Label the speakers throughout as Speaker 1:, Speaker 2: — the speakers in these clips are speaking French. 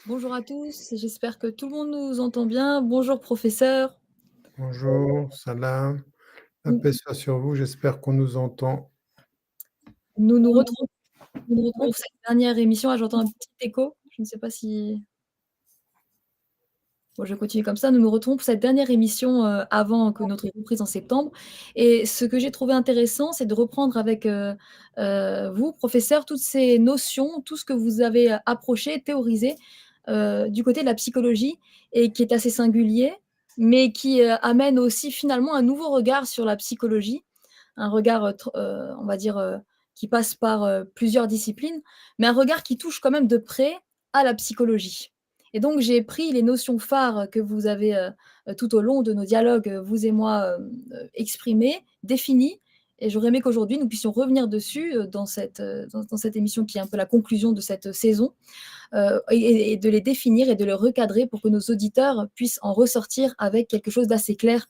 Speaker 1: Bonjour à tous, j'espère que tout le monde nous entend bien. Bonjour professeur.
Speaker 2: Bonjour, salam, la
Speaker 1: Nous
Speaker 2: paix soit sur vous, j'espère qu'on nous entend.
Speaker 1: nous nous retrouvons nous nous retrouvons pour cette dernière émission. Ah, j'entends un petit écho, je ne sais pas si bon, je continue comme ça. Nous nous retrouvons pour cette dernière émission, avant que notre reprise en septembre et ce que j'ai trouvé intéressant, c'est de reprendre avec, vous professeur, toutes ces notions, tout ce que vous avez, approché, théorisé, du côté de la psychologie et qui est assez singulier, mais qui, amène aussi finalement un nouveau regard sur la psychologie. Un regard, on va dire, qui passe par, plusieurs disciplines, mais un regard qui touche quand même de près à la psychologie. Et donc j'ai pris les notions phares que vous avez, tout au long de nos dialogues, vous et moi, exprimées, définies et j'aurais aimé qu'aujourd'hui nous puissions revenir dessus, dans cette émission qui est un peu la conclusion de cette saison, et de les définir et de les recadrer pour que nos auditeurs puissent en ressortir avec quelque chose d'assez clair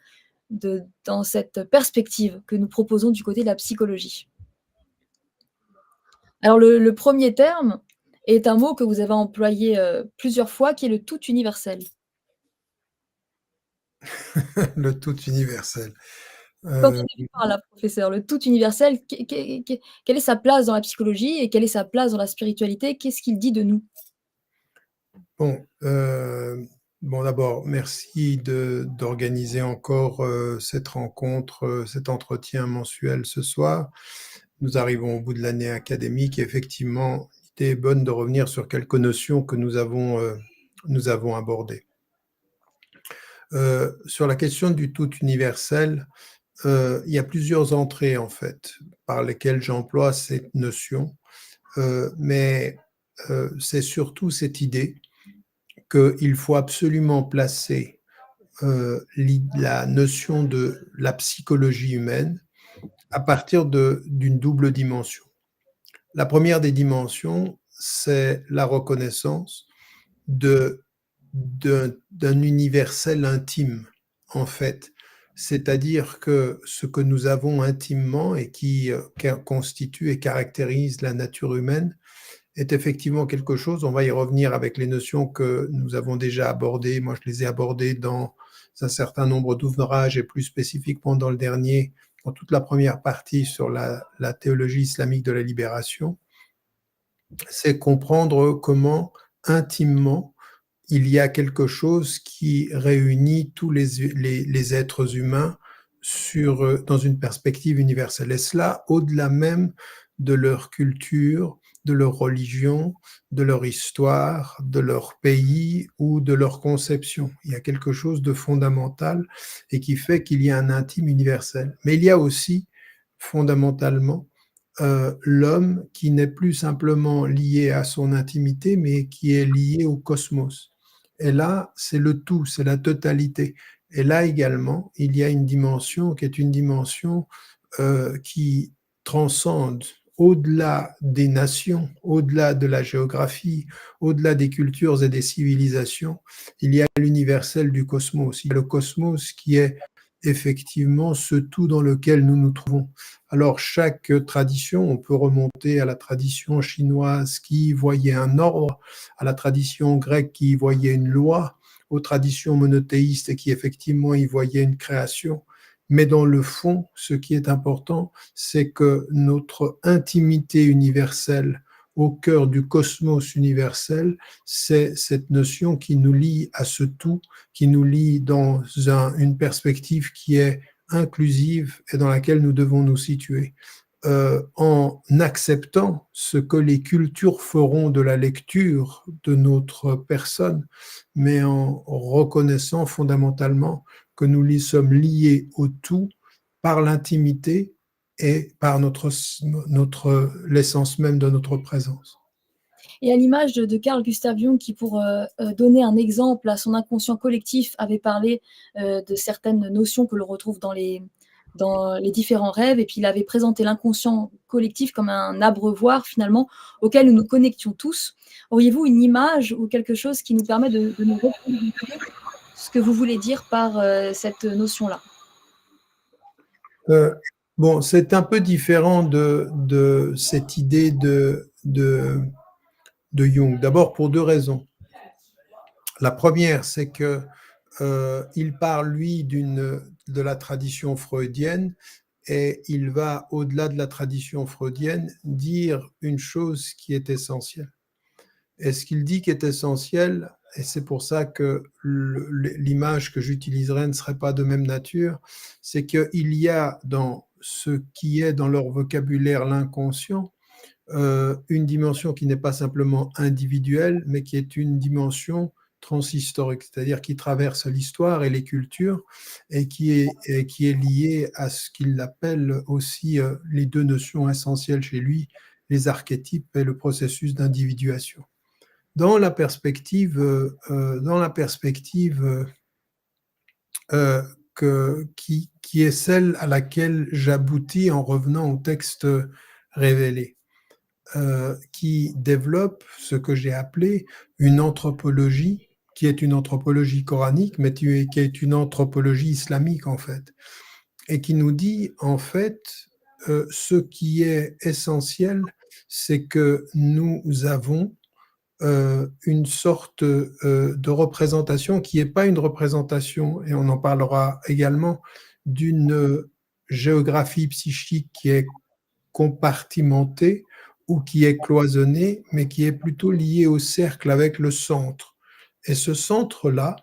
Speaker 1: dans cette perspective que nous proposons du côté de la psychologie. Alors le 1er terme est un mot que vous avez employé, plusieurs fois qui est le tout universel.
Speaker 2: Le tout universel. Heu,
Speaker 1: Qu'entendez-vous par là, professeur? Le tout universel, quelle est sa place dans la psychologie et quelle est sa place dans la spiritualité? Qu'est-ce qu'il dit de nous?
Speaker 2: bon, bon d'abord merci d'organiser encore, cette rencontre, cet entretien mensuel ce soir. Nous arrivons au bout de l'année académique et effectivement, l'idée est bonne de revenir sur quelques notions que nous avons abordées. Sur la question du tout universel, il y a plusieurs entrées en fait, par lesquelles j'emploie cette notion, mais c'est surtout cette idée qu'il faut absolument placer, la notion de la psychologie humaine à partir d'une double dimension. La première des dimensions, c'est la reconnaissance de d'un universel intime, en fait. C'est-à-dire que ce que nous avons intimement et qui, constitue et caractérise la nature humaine est effectivement quelque chose, on va y revenir avec les notions que nous avons déjà abordées. Moi, je les ai abordées dans un certain nombre d'ouvrages et plus spécifiquement dans le dernier, dans toute la première partie sur la théologie islamique de la libération. C'est comprendre comment intimement il y a quelque chose qui réunit tous les êtres humains dans une perspective universelle. Et cela, au-delà même de leur culture, de leur religion, de leur histoire, de leur pays ou de leur conception. Il y a quelque chose de fondamental et qui fait qu'il y a un intime universel. Mais il y a aussi, fondamentalement, l'homme qui n'est plus simplement lié à son intimité, mais qui est lié au cosmos. Et là, c'est le tout, c'est la totalité. Et là également, il y a une dimension qui est une dimension qui transcende au-delà des nations, au-delà de la géographie, au-delà des cultures et des civilisations. Il y a l'universel du cosmos. Il y a le cosmos qui est effectivement ce tout dans lequel nous nous trouvons. Alors, chaque tradition, on peut remonter à la tradition chinoise qui voyait un ordre, à la tradition grecque qui y voyait une loi, aux traditions monothéistes qui effectivement y voyaient une création. Mais dans le fond, ce qui est important, c'est que notre intimité universelle au cœur du cosmos universel, c'est cette notion qui nous lie à ce tout, qui nous lie dans une perspective qui est inclusive et dans laquelle nous devons nous situer. En acceptant ce que les cultures feront de la lecture de notre personne, mais en reconnaissant fondamentalement que nous y sommes liés au tout par l'intimité et par l'essence même de notre présence.
Speaker 1: Et à l'image de Carl Gustav Jung qui pour, donner un exemple à son inconscient collectif avait parlé, de certaines notions que l'on retrouve dans les différents rêves et puis il avait présenté l'inconscient collectif comme un abreuvoir finalement auquel nous nous connections tous. Auriez-vous une image ou quelque chose qui nous permet de nous représenter ce que vous voulez dire par, cette notion-là?
Speaker 2: Euh, bon, c'est un peu différent de cette idée de Jung. D'abord pour deux raisons. La première, c'est que il parle, lui, de la tradition freudienne et il va, au-delà de la tradition freudienne, dire une chose qui est essentielle. Et ce qu'il dit qui est essentiel, et c'est pour ça que l'image que j'utiliserai ne serait pas de même nature, c'est qu'il y a dans ce qui est dans leur vocabulaire l'inconscient, une dimension qui n'est pas simplement individuelle, mais qui est une dimension transhistorique, c'est-à-dire qui traverse l'histoire et les cultures et qui est liée à ce qu'il appelle aussi les deux notions essentielles chez lui, les archétypes et le processus d'individuation. Dans la perspective qui est celle à laquelle j'aboutis en revenant au texte révélé, qui développe ce que j'ai appelé une anthropologie, qui est une anthropologie coranique, mais qui est une anthropologie islamique en fait, et qui nous dit en fait ce qui est essentiel, c'est que nous avons une sorte de représentation qui n'est pas une représentation, et on en parlera également, d'une géographie psychique qui est compartimentée ou qui est cloisonnée, mais qui est plutôt liée au cercle avec le centre. Et ce centre-là,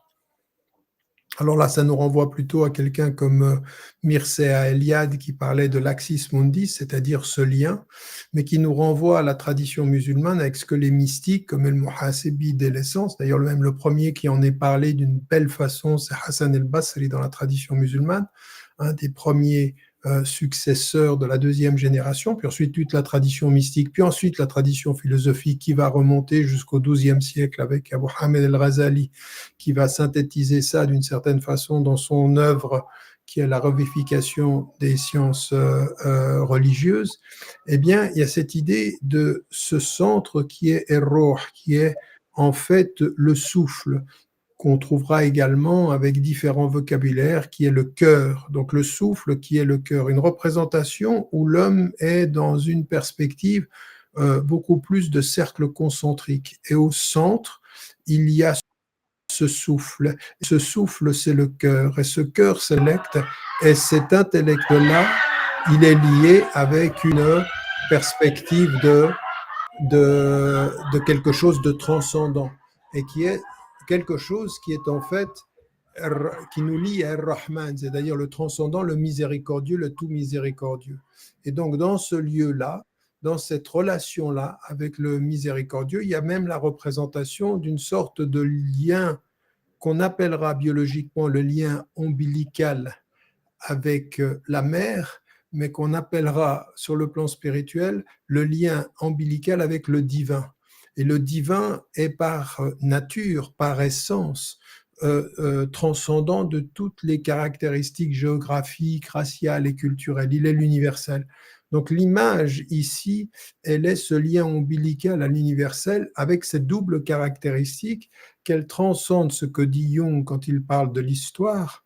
Speaker 2: alors là, ça nous renvoie plutôt à quelqu'un comme Mircea Eliade qui parlait de l'axis mundi, c'est-à-dire ce lien, mais qui nous renvoie à la tradition musulmane avec ce que les mystiques, comme El-Muhasibi dès l'essence, d'ailleurs même le premier qui en est parlé d'une belle façon, c'est Hassan el-Basri dans la tradition musulmane, un des premiers successeurs de la deuxième génération, puis ensuite toute la tradition mystique, puis ensuite la tradition philosophique qui va remonter jusqu'au XIIe siècle avec Abu Hamid el-Ghazali, qui va synthétiser ça d'une certaine façon dans son œuvre qui est la revivification des sciences religieuses. Eh bien, il y a cette idée de ce centre qui est Erroh, qui est en fait le souffle, qu'on trouvera également avec différents vocabulaires, qui est le cœur, donc le souffle qui est le cœur, une représentation où l'homme est dans une perspective beaucoup plus de cercle concentrique. Et au centre, il y a ce souffle. Ce souffle, c'est le cœur. Et ce cœur sélect, et cet intellect-là, il est lié avec une perspective de quelque chose de transcendant et qui est quelque chose qui est en fait qui nous lie à Ar-Rahman, c'est d'ailleurs le transcendant, le miséricordieux, le tout miséricordieux. Et donc dans ce lieu-là, dans cette relation-là avec le miséricordieux, il y a même la représentation d'une sorte de lien qu'on appellera biologiquement le lien ombilical avec la mère, mais qu'on appellera sur le plan spirituel le lien ombilical avec le divin. Et le divin est par nature, par essence, transcendant de toutes les caractéristiques géographiques, raciales et culturelles. Il est l'universel. Donc l'image ici, elle est ce lien ombilical à l'universel avec cette double caractéristique qu'elle transcende ce que dit Jung quand il parle de l'histoire,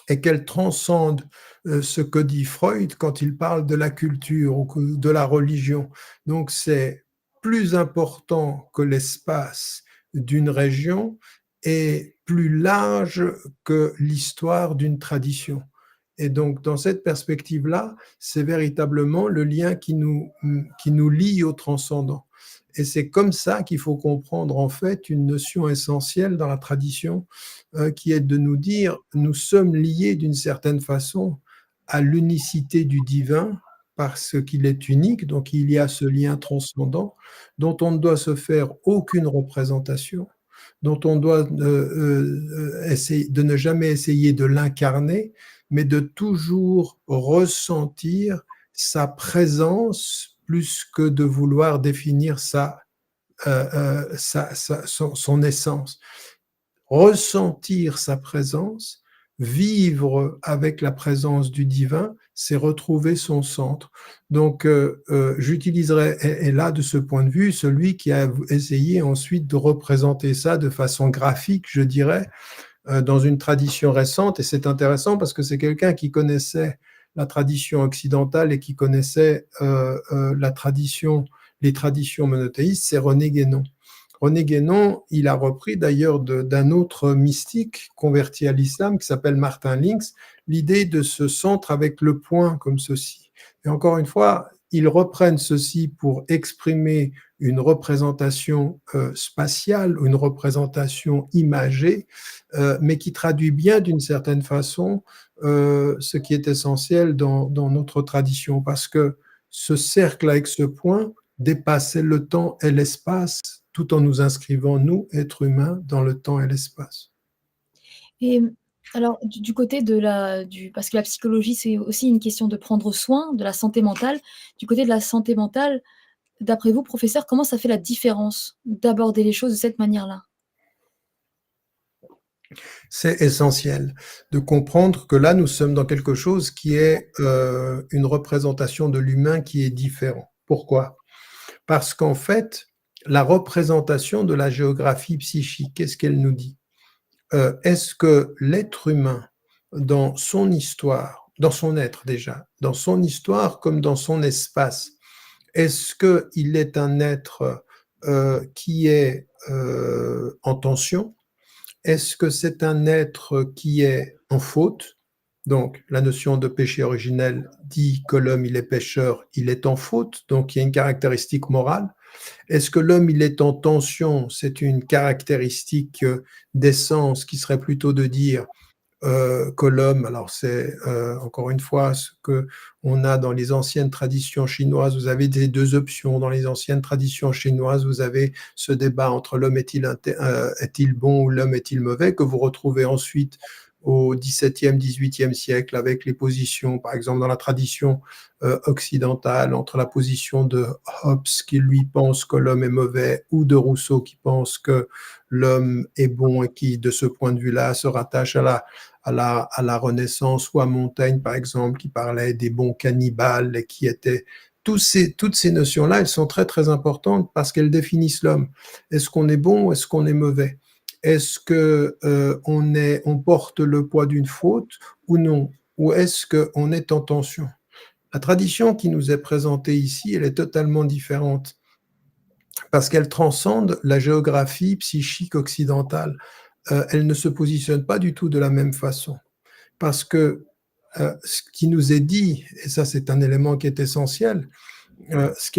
Speaker 2: et qu'elle transcende ce que dit Freud quand il parle de la culture ou de la religion. Donc c'est plus important que l'espace d'une région et plus large que l'histoire d'une tradition. Et donc dans cette perspective-là, c'est véritablement le lien qui nous lie au transcendant. Et c'est comme ça qu'il faut comprendre en fait une notion essentielle dans la tradition qui est de nous dire nous sommes liés d'une certaine façon à l'unicité du divin parce qu'il est unique, donc il y a ce lien transcendant dont on ne doit se faire aucune représentation, dont on doit essayer de ne jamais essayer de l'incarner, mais de toujours ressentir sa présence plus que de vouloir définir son essence. Ressentir sa présence, vivre avec la présence du divin, c'est retrouver son centre. Donc, j'utiliserai, et là, de ce point de vue, celui qui a essayé ensuite de représenter ça de façon graphique, je dirais, dans une tradition récente, et c'est intéressant parce que c'est quelqu'un qui connaissait la tradition occidentale et qui connaissait les traditions monothéistes, c'est René Guénon. René Guénon, il a repris d'ailleurs d'un autre mystique converti à l'islam qui s'appelle Martin Links, l'idée de ce centre avec le point comme ceci. Et encore une fois, ils reprennent ceci pour exprimer une représentation spatiale, une représentation imagée, mais qui traduit bien d'une certaine façon ce qui est essentiel dans notre tradition, parce que ce cercle avec ce point dépassait le temps et l'espace, tout en nous inscrivant, nous, êtres humains, dans le temps et l'espace.
Speaker 1: Et alors du côté de la du parce que la psychologie, c'est aussi une question de prendre soin de la santé mentale. Du côté de la santé mentale, d'après vous, professeur, comment ça fait la différence d'aborder les choses de cette manière-là?
Speaker 2: C'est essentiel de comprendre que là, nous sommes dans quelque chose qui est une représentation de l'humain qui est différent. Pourquoi? Parce qu'en fait, la représentation de la géographie psychique, qu'est-ce qu'elle nous dit? Est-ce que l'être humain, dans son histoire, dans son être déjà, dans son histoire comme dans son espace, est-ce qu'il est un être qui est en tension? Est-ce que c'est un être qui est en faute? Donc, la notion de péché originel dit que l'homme, il est pécheur, il est en faute, donc il y a une caractéristique morale. Est-ce que l'homme, il est en tension? C'est une caractéristique d'essence qui serait plutôt de dire que l'homme, alors c'est encore une fois ce que on a dans les anciennes traditions chinoises. Vous avez des deux options. Dans les anciennes traditions chinoises, vous avez ce débat entre l'homme est-il bon ou l'homme est-il mauvais, que vous retrouvez ensuite au XVIIe, XVIIIe siècle avec les positions, par exemple dans la tradition occidentale, entre la position de Hobbes qui lui pense que l'homme est mauvais ou de Rousseau qui pense que l'homme est bon et qui, de ce point de vue-là, se rattache à la Renaissance, ou à Montaigne, par exemple, qui parlait des bons cannibales et qui étaient... Toutes ces notions-là, elles sont très, très importantes parce qu'elles définissent l'homme. Est-ce qu'on est bon ou est-ce qu'on est mauvais? Est-ce que on porte le poids d'une faute ou non? Ou est-ce qu'on est en tension? La tradition qui nous est présentée ici, elle est totalement différente parce qu'elle transcende la géographie psychique occidentale. Elle ne se positionne pas du tout de la même façon. Parce que ce qui nous est dit, et ça c'est un élément qui est essentiel, ce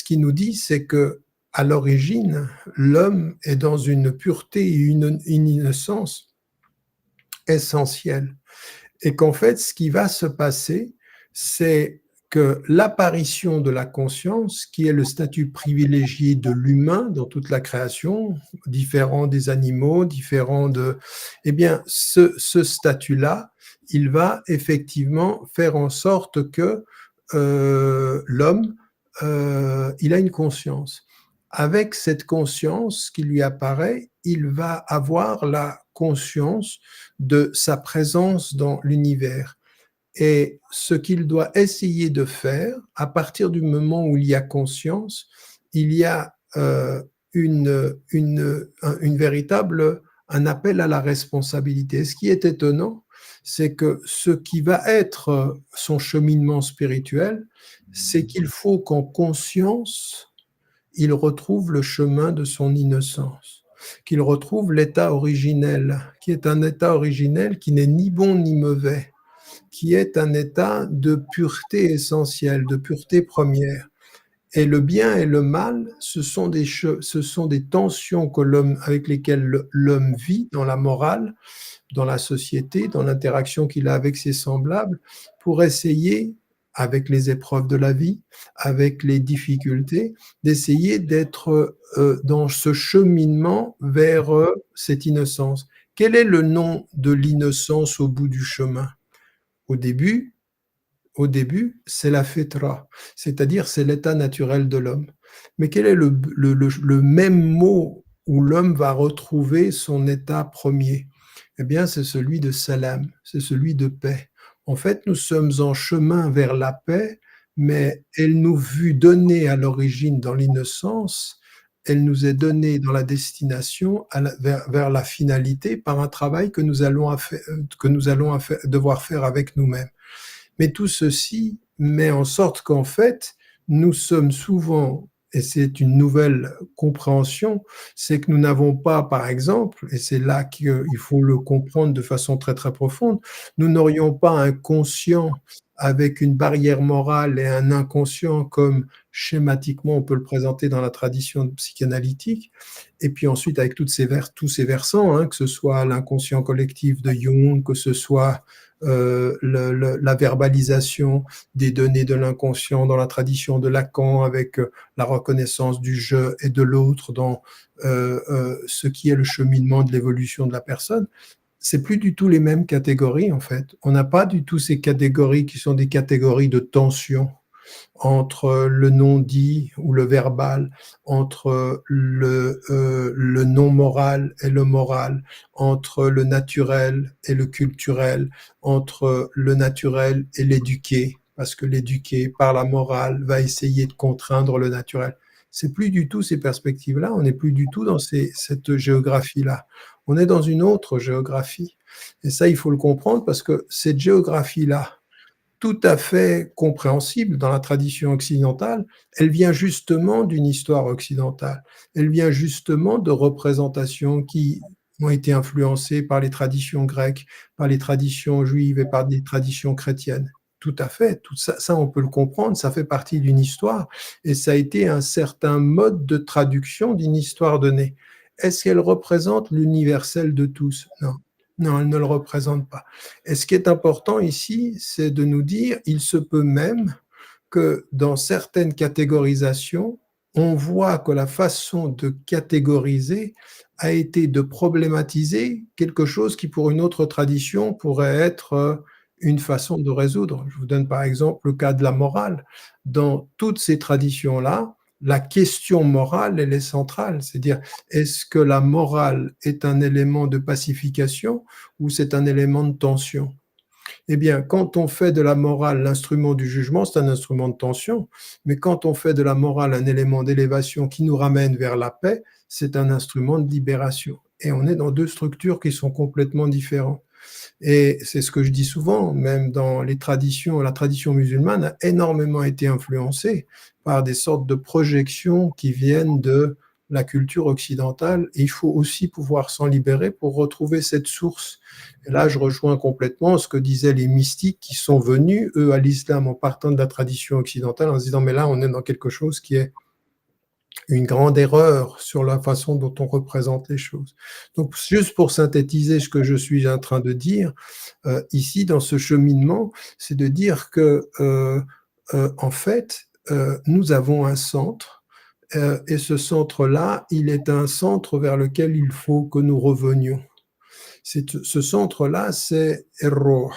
Speaker 2: qui nous dit, c'est que à l'origine, l'homme est dans une pureté et une innocence essentielle. Et qu'en fait, ce qui va se passer, c'est que l'apparition de la conscience, qui est le statut privilégié de l'humain dans toute la création, différent des animaux, différent de... Eh bien, ce statut-là, il va effectivement faire en sorte que l'homme, il a une conscience. Avec cette conscience qui lui apparaît, il va avoir la conscience de sa présence dans l'univers. Et ce qu'il doit essayer de faire, à partir du moment où il y a conscience, il y a une véritable, un appel à la responsabilité. Ce qui est étonnant, c'est que ce qui va être son cheminement spirituel, c'est qu'il faut qu'en conscience, il retrouve le chemin de son innocence, qu'il retrouve l'état originel, qui est un état originel qui n'est ni bon ni mauvais, qui est un état de pureté essentielle, de pureté première. Et le bien et le mal, ce sont des tensions que avec lesquelles l'homme vit dans la morale, dans la société, dans l'interaction qu'il a avec ses semblables, pour essayer, avec les épreuves de la vie, avec les difficultés, d'essayer d'être dans ce cheminement vers cette innocence. Quel est le nom de l'innocence au bout du chemin? Au début, c'est la fitra, c'est-à-dire c'est l'état naturel de l'homme. Mais quel est le même mot où l'homme va retrouver son état premier? Eh bien, c'est celui de salam, c'est celui de paix. En fait, nous sommes en chemin vers la paix, mais elle nous fut donnée à l'origine dans l'innocence, elle nous est donnée dans la destination vers la finalité par un travail que nous allons devoir faire avec nous-mêmes. Mais tout ceci met en sorte qu'en fait, nous sommes souvent et c'est une nouvelle compréhension, c'est que nous n'avons pas, par exemple, et c'est là qu'il faut le comprendre de façon très, très profonde, nous n'aurions pas un conscient avec une barrière morale et un inconscient comme schématiquement on peut le présenter dans la tradition psychanalytique, et puis ensuite avec tous ces versants, hein, que ce soit l'inconscient collectif de Jung, que ce soit la verbalisation des données de l'inconscient dans la tradition de Lacan, avec la reconnaissance du je et de l'autre dans ce qui est le cheminement de l'évolution de la personne. C'est plus du tout les mêmes catégories en fait. On n'a pas du tout ces catégories qui sont des catégories de tension entre le non-dit ou le verbal, entre le non-moral et le moral, entre le naturel et le culturel, entre le naturel et l'éduqué, parce que l'éduqué, par la morale, va essayer de contraindre le naturel. C'est plus du tout ces perspectives-là, on n'est plus du tout dans cette géographie-là. On est dans une autre géographie. Et ça, il faut le comprendre parce que cette géographie-là, tout à fait compréhensible dans la tradition occidentale, elle vient justement d'une histoire occidentale. Elle vient justement de représentations qui ont été influencées par les traditions grecques, par les traditions juives et par des traditions chrétiennes. Tout à fait, tout ça, ça on peut le comprendre, ça fait partie d'une histoire et ça a été un certain mode de traduction d'une histoire donnée. Est-ce qu'elle représente l'universel de tous? Non. Non, elle ne le représente pas. Et ce qui est important ici, c'est de nous dire, il se peut même que dans certaines catégorisations, on voit que la façon de catégoriser a été de problématiser quelque chose qui, pour une autre tradition, pourrait être une façon de résoudre. Je vous donne par exemple le cas de la morale. Dans toutes ces traditions-là, la question morale, elle est centrale. C'est-à-dire, est-ce que la morale est un élément de pacification ou c'est un élément de tension? Eh bien, quand on fait de la morale l'instrument du jugement, c'est un instrument de tension, mais quand on fait de la morale un élément d'élévation qui nous ramène vers la paix, c'est un instrument de libération. Et on est dans deux structures qui sont complètement différentes. Et c'est ce que je dis souvent, même dans les traditions, la tradition musulmane a énormément été influencée par des sortes de projections qui viennent de la culture occidentale. Et il faut aussi pouvoir s'en libérer pour retrouver cette source. Et là, je rejoins complètement ce que disaient les mystiques qui sont venus, eux, à l'islam en partant de la tradition occidentale, en se disant, mais là, on est dans quelque chose qui est une grande erreur sur la façon dont on représente les choses. Donc, juste pour synthétiser ce que je suis en train de dire, ici, dans ce cheminement, c'est de dire que, en fait, nous avons un centre, et ce centre-là, il est un centre vers lequel il faut que nous revenions. Ce centre-là, c'est Ar-Ruh.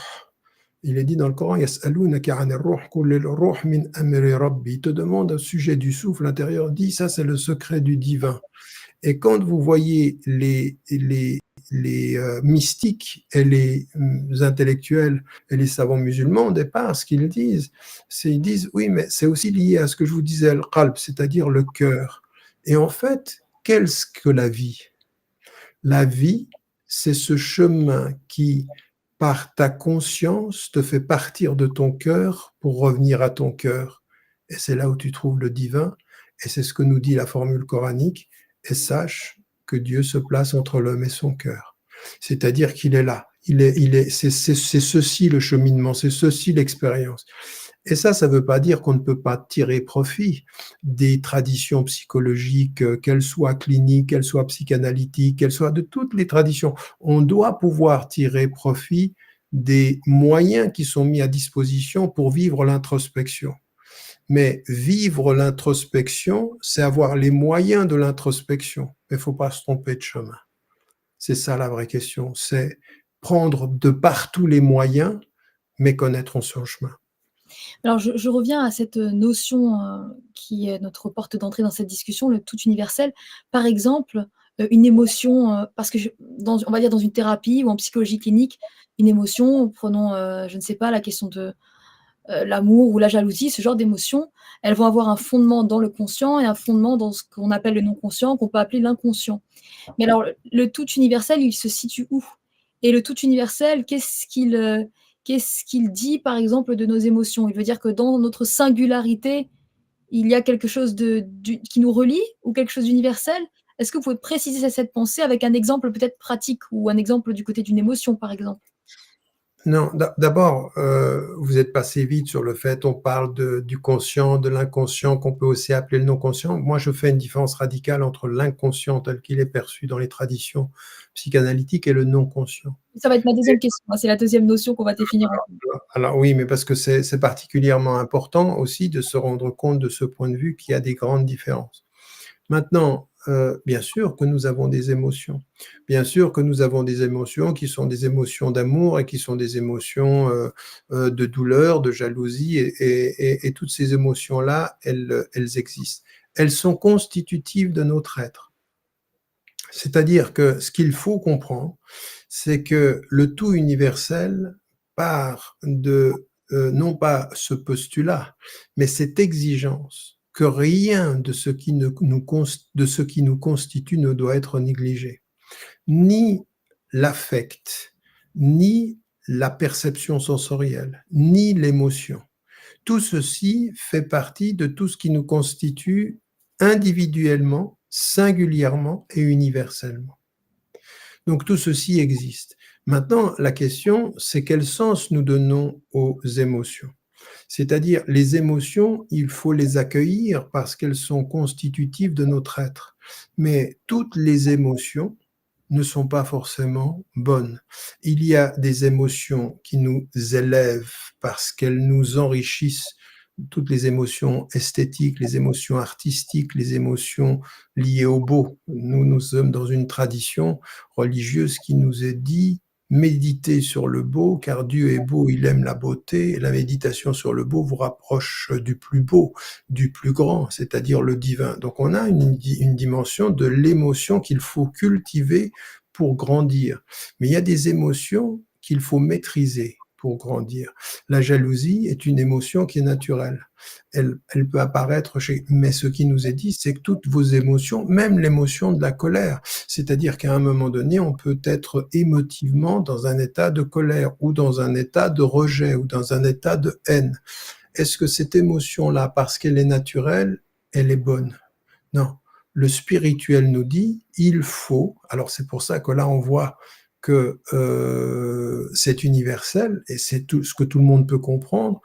Speaker 2: Il est dit dans le Coran, Yas'alunaka 'anir ruh, qul ar-ruh min amri rabbi. Il te demande au sujet du souffle intérieur, dit ça c'est le secret du divin. Et quand vous voyez les mystiques et les intellectuels et les savants musulmans, au départ, ce qu'ils disent, c'est ils disent oui, mais c'est aussi lié à ce que je vous disais, le qalb, c'est-à-dire le cœur. Et en fait, qu'est-ce que la vie? La vie, c'est ce chemin qui, par ta conscience, te fait partir de ton cœur pour revenir à ton cœur. Et c'est là où tu trouves le divin. Et c'est ce que nous dit la formule coranique. Et sache que Dieu se place entre l'homme et son cœur. C'est-à-dire qu'il est là. C'est ceci le cheminement, c'est ceci l'expérience. Et ça ne veut pas dire qu'on ne peut pas tirer profit des traditions psychologiques, qu'elles soient cliniques, qu'elles soient psychanalytiques, qu'elles soient de toutes les traditions. On doit pouvoir tirer profit des moyens qui sont mis à disposition pour vivre l'introspection. Mais vivre l'introspection, c'est avoir les moyens de l'introspection. Il ne faut pas se tromper de chemin. C'est ça la vraie question. C'est prendre de partout les moyens, mais connaître son chemin.
Speaker 1: Alors je reviens à cette notion, qui est notre porte d'entrée dans cette discussion, le tout universel. Par exemple, une émotion, parce que on va dire dans une thérapie ou en psychologie clinique, une émotion, prenons, je ne sais pas, la question de, l'amour ou la jalousie, ce genre d'émotions, elles vont avoir un fondement dans le conscient et un fondement dans ce qu'on appelle le non conscient, qu'on peut appeler l'inconscient. Mais alors, le tout universel, il se situe où? Et le tout universel, qu'est-ce qu'il dit, par exemple, de nos émotions? Il veut dire que dans notre singularité, il y a quelque chose qui nous relie ou quelque chose d'universel? Est-ce que vous pouvez préciser cette pensée avec un exemple peut-être pratique ou un exemple du côté d'une émotion, par exemple?
Speaker 2: Non, d'abord, vous êtes passé vite sur le fait, on parle du conscient, de l'inconscient, qu'on peut aussi appeler le non-conscient. Moi, je fais une différence radicale entre l'inconscient tel qu'il est perçu dans les traditions psychanalytiques et le non-conscient.
Speaker 1: Ça va être ma deuxième question, hein, c'est la deuxième notion qu'on va définir ensemble.
Speaker 2: Alors oui, mais parce que c'est particulièrement important aussi de se rendre compte de ce point de vue qu'il y a des grandes différences. Maintenant, bien sûr que nous avons des émotions. Bien sûr que nous avons des émotions qui sont des émotions d'amour et qui sont des émotions, de douleur, de jalousie et toutes ces émotions-là, elles existent. Elles sont constitutives de notre être. C'est-à-dire que ce qu'il faut comprendre, c'est que le tout universel part de, non pas ce postulat, mais cette exigence que rien de ce qui nous constitue ne doit être négligé. Ni l'affect, ni la perception sensorielle, ni l'émotion. Tout ceci fait partie de tout ce qui nous constitue individuellement, singulièrement et universellement. Donc tout ceci existe. Maintenant, la question, c'est quel sens nous donnons aux émotions. C'est-à-dire, les émotions, il faut les accueillir parce qu'elles sont constitutives de notre être. Mais toutes les émotions ne sont pas forcément bonnes. Il y a des émotions qui nous élèvent parce qu'elles nous enrichissent, toutes les émotions esthétiques, les émotions artistiques, les émotions liées au beau. Nous sommes dans une tradition religieuse qui nous est dit méditez sur le beau, car Dieu est beau, il aime la beauté, et la méditation sur le beau vous rapproche du plus beau, du plus grand, c'est-à-dire le divin. Donc on a une dimension de l'émotion qu'il faut cultiver pour grandir. Mais il y a des émotions qu'il faut maîtriser pour grandir. La jalousie est une émotion qui est naturelle. Elle peut apparaître mais ce qui nous est dit, c'est que toutes vos émotions, même l'émotion de la colère, c'est-à-dire qu'à un moment donné, on peut être émotivement dans un état de colère ou dans un état de rejet ou dans un état de haine. Est-ce que cette émotion-là, parce qu'elle est naturelle, elle est bonne? Non. Le spirituel nous dit, il faut, alors c'est pour ça que là on voit que c'est universel et c'est tout ce que tout le monde peut comprendre,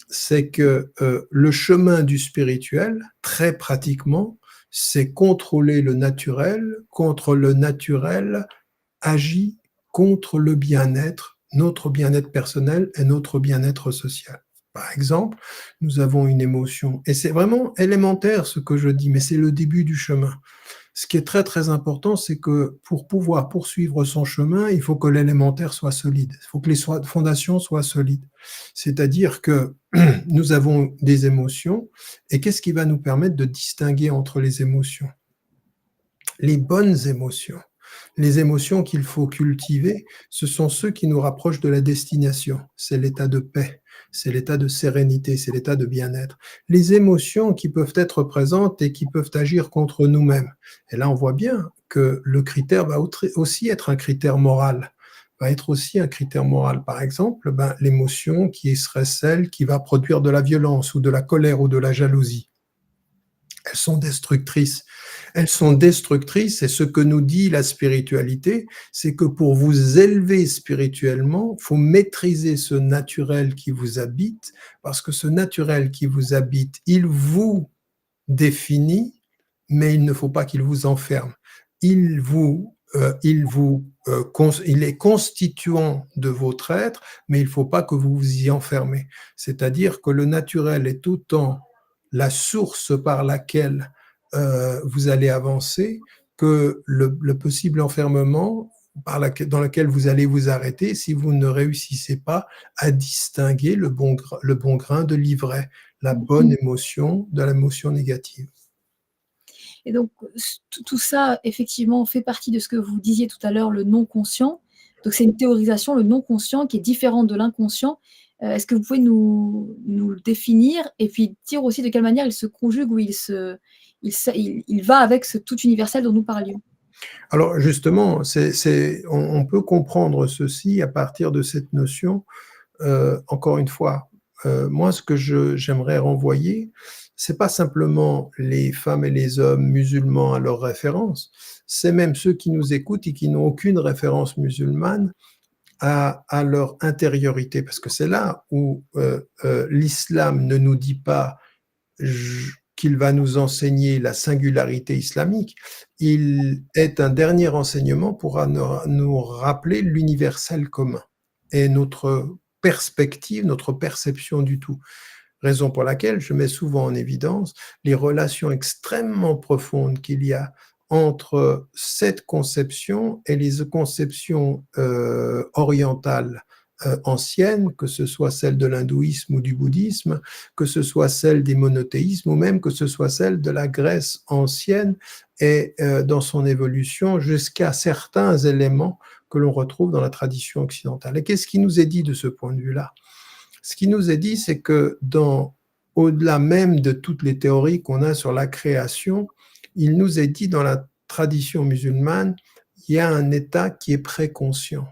Speaker 2: c'est que le chemin du spirituel, très pratiquement, c'est contrôler le naturel, contre le naturel agit contre le bien-être, notre bien-être personnel et notre bien-être social. Par exemple, nous avons une émotion, et c'est vraiment élémentaire ce que je dis, mais c'est le début du chemin. Ce qui est très très important, c'est que pour pouvoir poursuivre son chemin, il faut que l'élémentaire soit solide, il faut que les fondations soient solides. C'est-à-dire que nous avons des émotions, et qu'est-ce qui va nous permettre de distinguer entre les émotions? Les bonnes émotions. Les émotions qu'il faut cultiver, ce sont ceux qui nous rapprochent de la destination. C'est l'état de paix, c'est l'état de sérénité, c'est l'état de bien-être. Les émotions qui peuvent être présentes et qui peuvent agir contre nous-mêmes. Et là, on voit bien que le critère va aussi être un critère moral. Va être aussi un critère moral. Par exemple, l'émotion qui serait celle qui va produire de la violence ou de la colère ou de la jalousie. Elles sont destructrices. Elles sont destructrices et ce que nous dit la spiritualité, c'est que pour vous élever spirituellement, il faut maîtriser ce naturel qui vous habite, parce que ce naturel qui vous habite, il vous définit, mais il ne faut pas qu'il vous enferme. Il est constituant de votre être, mais il ne faut pas que vous vous y enfermez. C'est-à-dire que le naturel est autant la source par laquelle vous allez avancer que le possible enfermement dans lequel vous allez vous arrêter si vous ne réussissez pas à distinguer le bon grain de l'ivraie, la bonne
Speaker 1: Mmh.
Speaker 2: émotion de l'émotion négative.
Speaker 1: Et donc, tout ça, effectivement, fait partie de ce que vous disiez tout à l'heure, le non conscient. Donc c'est une théorisation, le non conscient qui est différent de l'inconscient. Est-ce que vous pouvez nous le définir et puis dire aussi de quelle manière il se conjugue ou il va avec ce tout universel dont nous parlions?
Speaker 2: Alors justement, on peut comprendre ceci à partir de cette notion, encore une fois, moi, ce que j'aimerais renvoyer, c'est pas simplement les femmes et les hommes musulmans à leurs références, c'est même ceux qui nous écoutent et qui n'ont aucune référence musulmane à leur intériorité. Parce que c'est là où l'islam ne nous dit pas qu'il va nous enseigner la singularité islamique, il est un dernier enseignement pour nous rappeler l'universel commun et notre perspective, notre perception du tout. Raison pour laquelle je mets souvent en évidence les relations extrêmement profondes qu'il y a entre cette conception et les conceptions orientales anciennes, que ce soit celle de l'hindouisme ou du bouddhisme, que ce soit celle des monothéismes ou même que ce soit celle de la Grèce ancienne et dans son évolution jusqu'à certains éléments que l'on retrouve dans la tradition occidentale. Et qu'est-ce qui nous est dit de ce point de vue-là? Ce qui nous est dit, c'est que au-delà même de toutes les théories qu'on a sur la création, il nous est dit dans la tradition musulmane, il y a un état qui est préconscient.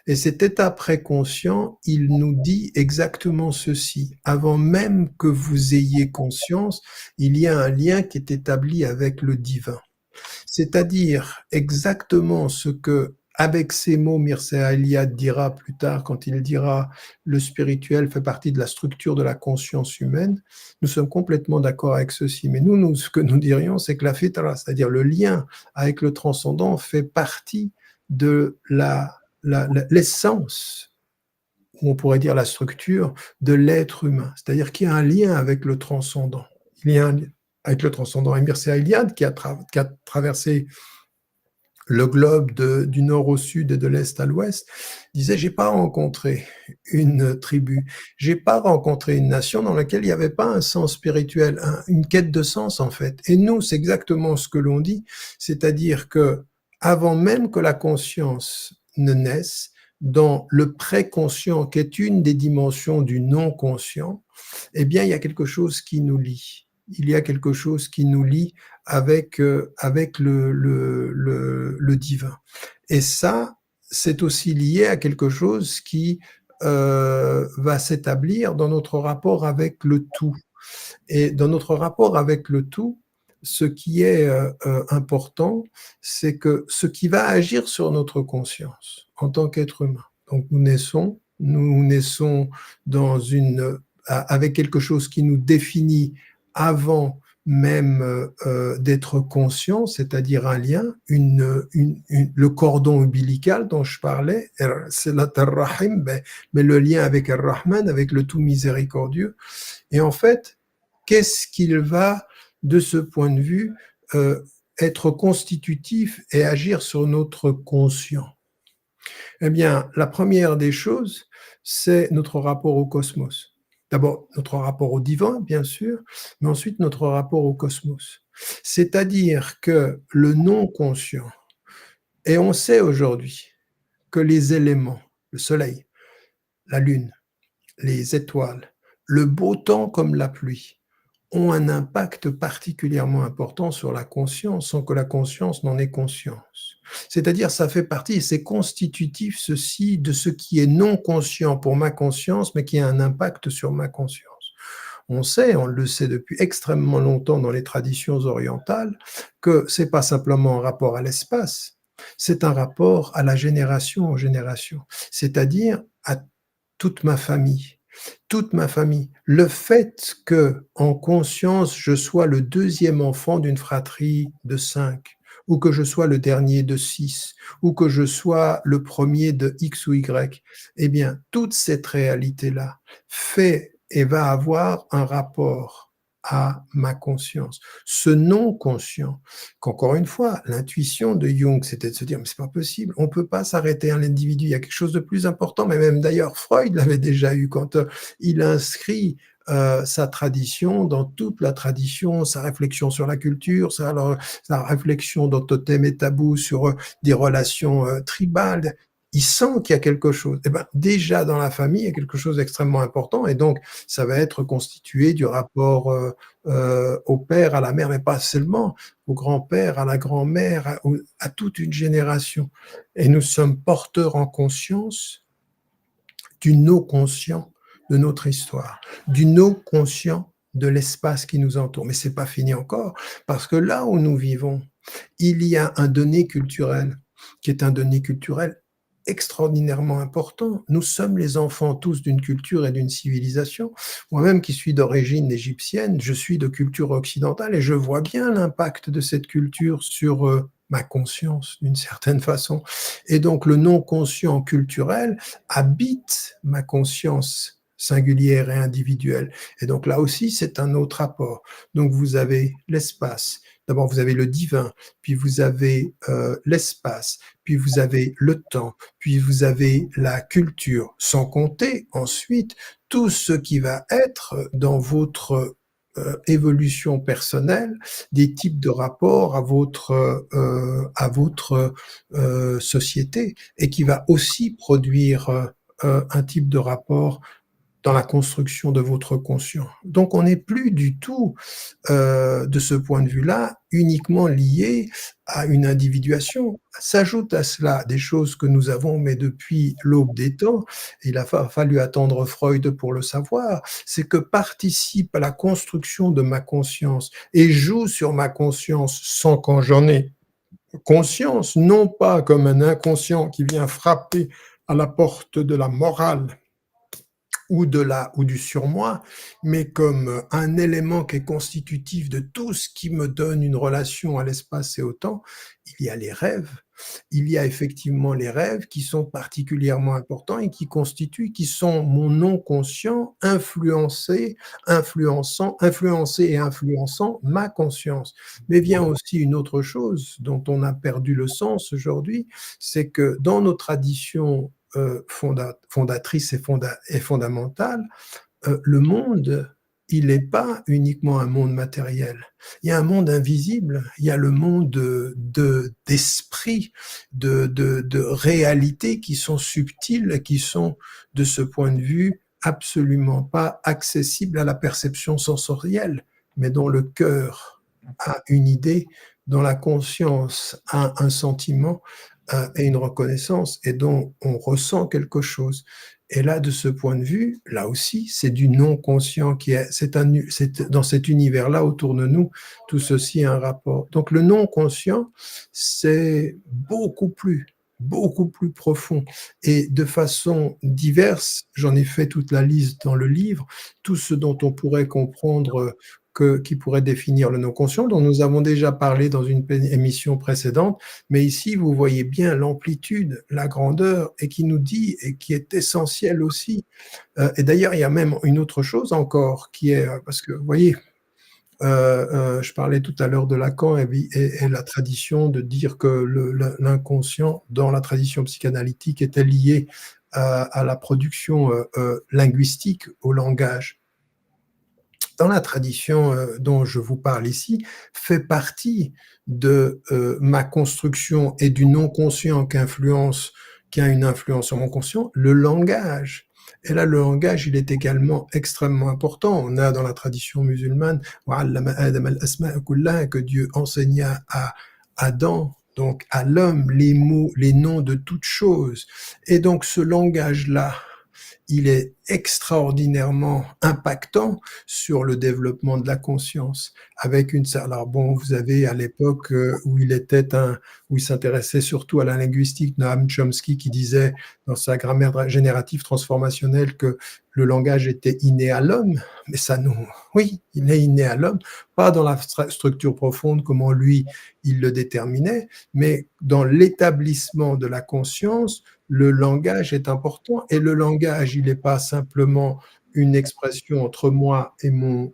Speaker 2: Et cet état préconscient, il nous dit exactement ceci. Avant même que vous ayez conscience, il y a un lien qui est établi avec le divin. C'est-à-dire exactement ce que, avec ces mots, Mircea Eliade dira plus tard, quand il dira le spirituel fait partie de la structure de la conscience humaine, nous sommes complètement d'accord avec ceci. Mais nous, ce que nous dirions, c'est que la fitra, c'est-à-dire le lien avec le transcendant, fait partie de l'essence, ou on pourrait dire la structure, de l'être humain. C'est-à-dire qu'il y a un lien avec le transcendant. Il y a un lien avec le transcendant. Et Mircea Eliade, qui a traversé le globe du nord au sud et de l'est à l'ouest, disait: j'ai pas rencontré une tribu, j'ai pas rencontré une nation dans laquelle il n'y avait pas un sens spirituel, une quête de sens en fait. Et nous, c'est exactement ce que l'on dit, c'est-à-dire que avant même que la conscience ne naisse, dans le préconscient, qui est une des dimensions du non-conscient, eh bien, il y a quelque chose qui nous lie. Il y a quelque chose qui nous lie avec le divin. Et ça, c'est aussi lié à quelque chose qui va s'établir dans notre rapport avec le tout. Et dans notre rapport avec le tout, ce qui est important, c'est que ce qui va agir sur notre conscience en tant qu'être humain. Donc nous naissons avec quelque chose qui nous définit avant même d'être conscient, c'est-à-dire un lien, le cordon ombilical dont je parlais, c'est la Rahim, mais le lien avec Ar-Rahman, avec le tout miséricordieux. Et en fait, qu'est-ce qu'il va, de ce point de vue, être constitutif et agir sur notre conscient? Eh bien, la première des choses, c'est notre rapport au cosmos. D'abord, notre rapport au divin, bien sûr, mais ensuite notre rapport au cosmos. C'est-à-dire que le non-conscient, et on sait aujourd'hui que les éléments, le soleil, la lune, les étoiles, le beau temps comme la pluie, ont un impact particulièrement important sur la conscience sans que la conscience n'en ait conscience. C'est-à-dire, ça fait partie, c'est constitutif ceci de ce qui est non conscient pour ma conscience, mais qui a un impact sur ma conscience. On le sait depuis extrêmement longtemps dans les traditions orientales, que c'est pas simplement un rapport à l'espace, c'est un rapport à la génération en génération, c'est-à-dire à toute ma famille. Toute ma famille. Le fait que, en conscience, je sois le deuxième enfant d'une fratrie de 5, ou que je sois le dernier de 6, ou que je sois le premier de X ou Y, eh bien, toute cette réalité-là fait et va avoir un rapport à ma conscience. Ce non-conscient, qu'encore une fois, l'intuition de Jung, c'était de se dire, mais c'est pas possible, on peut pas s'arrêter à l'individu, il y a quelque chose de plus important, mais même d'ailleurs, Freud l'avait déjà eu quand il inscrit sa tradition dans toute la tradition, sa réflexion sur la culture, sa réflexion dans Totem et Tabou sur des relations tribales. Il sent qu'il y a quelque chose. Eh ben, déjà dans la famille, il y a quelque chose d'extrêmement important, et donc ça va être constitué du rapport au père, à la mère, mais pas seulement, au grand-père, à la grand-mère, à toute une génération. Et nous sommes porteurs en conscience du non-conscient de notre histoire, du non-conscient de l'espace qui nous entoure. Mais c'est pas fini encore, parce que là où nous vivons, il y a un donné culturel, qui est un donné culturel extraordinairement important. Nous sommes les enfants tous d'une culture et d'une civilisation. Moi-même qui suis d'origine égyptienne, je suis de culture occidentale et je vois bien l'impact de cette culture sur, ma conscience d'une certaine façon. Et donc le non-conscient culturel habite ma conscience singulière et individuelle. Et donc là aussi, c'est un autre rapport. Donc vous avez l'espace. D'abord, vous avez le divin, puis vous avez l'espace, puis vous avez le temps, puis vous avez la culture, sans compter ensuite tout ce qui va être dans votre évolution personnelle, des types de rapports à votre société, et qui va aussi produire un type de rapport dans la construction de votre conscient. Donc on n'est plus du tout, de ce point de vue-là, uniquement lié à une individuation. S'ajoutent à cela des choses que nous avons, mais depuis l'aube des temps, il a fallu attendre Freud pour le savoir, c'est que participe à la construction de ma conscience et joue sur ma conscience sans qu'en j'en ai conscience, non pas comme un inconscient qui vient frapper à la porte de la morale ou du surmoi, mais comme un élément qui est constitutif de tout ce qui me donne une relation à l'espace et au temps. Il y a les rêves. Il y a effectivement les rêves qui sont particulièrement importants et qui sont mon non conscient influencé et influençant ma conscience. Mais vient aussi une autre chose dont on a perdu le sens aujourd'hui, c'est que dans nos traditions fondatrice et fondamentale, le monde, il n'est pas uniquement un monde matériel. Il y a un monde invisible, il y a le monde d'esprit, de réalités qui sont subtiles, qui sont, de ce point de vue, absolument pas accessibles à la perception sensorielle, mais dont le cœur a une idée, dont la conscience a un sentiment, et une reconnaissance, et dont on ressent quelque chose. Et là, de ce point de vue, là aussi, c'est du non-conscient qui est, c'est dans cet univers-là autour de nous, tout ceci a un rapport. Donc le non-conscient, c'est beaucoup plus profond, et de façon diverse. J'en ai fait toute la liste dans le livre, tout ce dont on pourrait comprendre qui pourrait définir le non-conscient, dont nous avons déjà parlé dans une émission précédente, mais ici, vous voyez bien l'amplitude, la grandeur, et qui nous dit, et qui est essentielle aussi. Et d'ailleurs, il y a même une autre chose encore qui est, parce que vous voyez, je parlais tout à l'heure de Lacan et la tradition de dire que l'inconscient, dans la tradition psychanalytique, était lié à la production linguistique, au langage. Dans la tradition dont je vous parle ici, fait partie de ma construction et du non-conscient qui a une influence sur mon conscient, le langage. Et là, le langage, il est également extrêmement important. On a dans la tradition musulmane que Dieu enseigna à Adam, donc à l'homme, les mots, les noms de toutes choses. Et donc ce langage-là, il est extraordinairement impactant sur le développement de la conscience. Avec une, alors bon, vous avez à l'époque où où il s'intéressait surtout à la linguistique, Noam Chomsky, qui disait dans sa grammaire générative transformationnelle que le langage était inné à l'homme, mais ça nous, oui, il est inné à l'homme, pas dans la structure profonde, comment lui, il le déterminait, mais dans l'établissement de la conscience, le langage est important, et le langage, il n'est pas simplement une expression entre moi et mon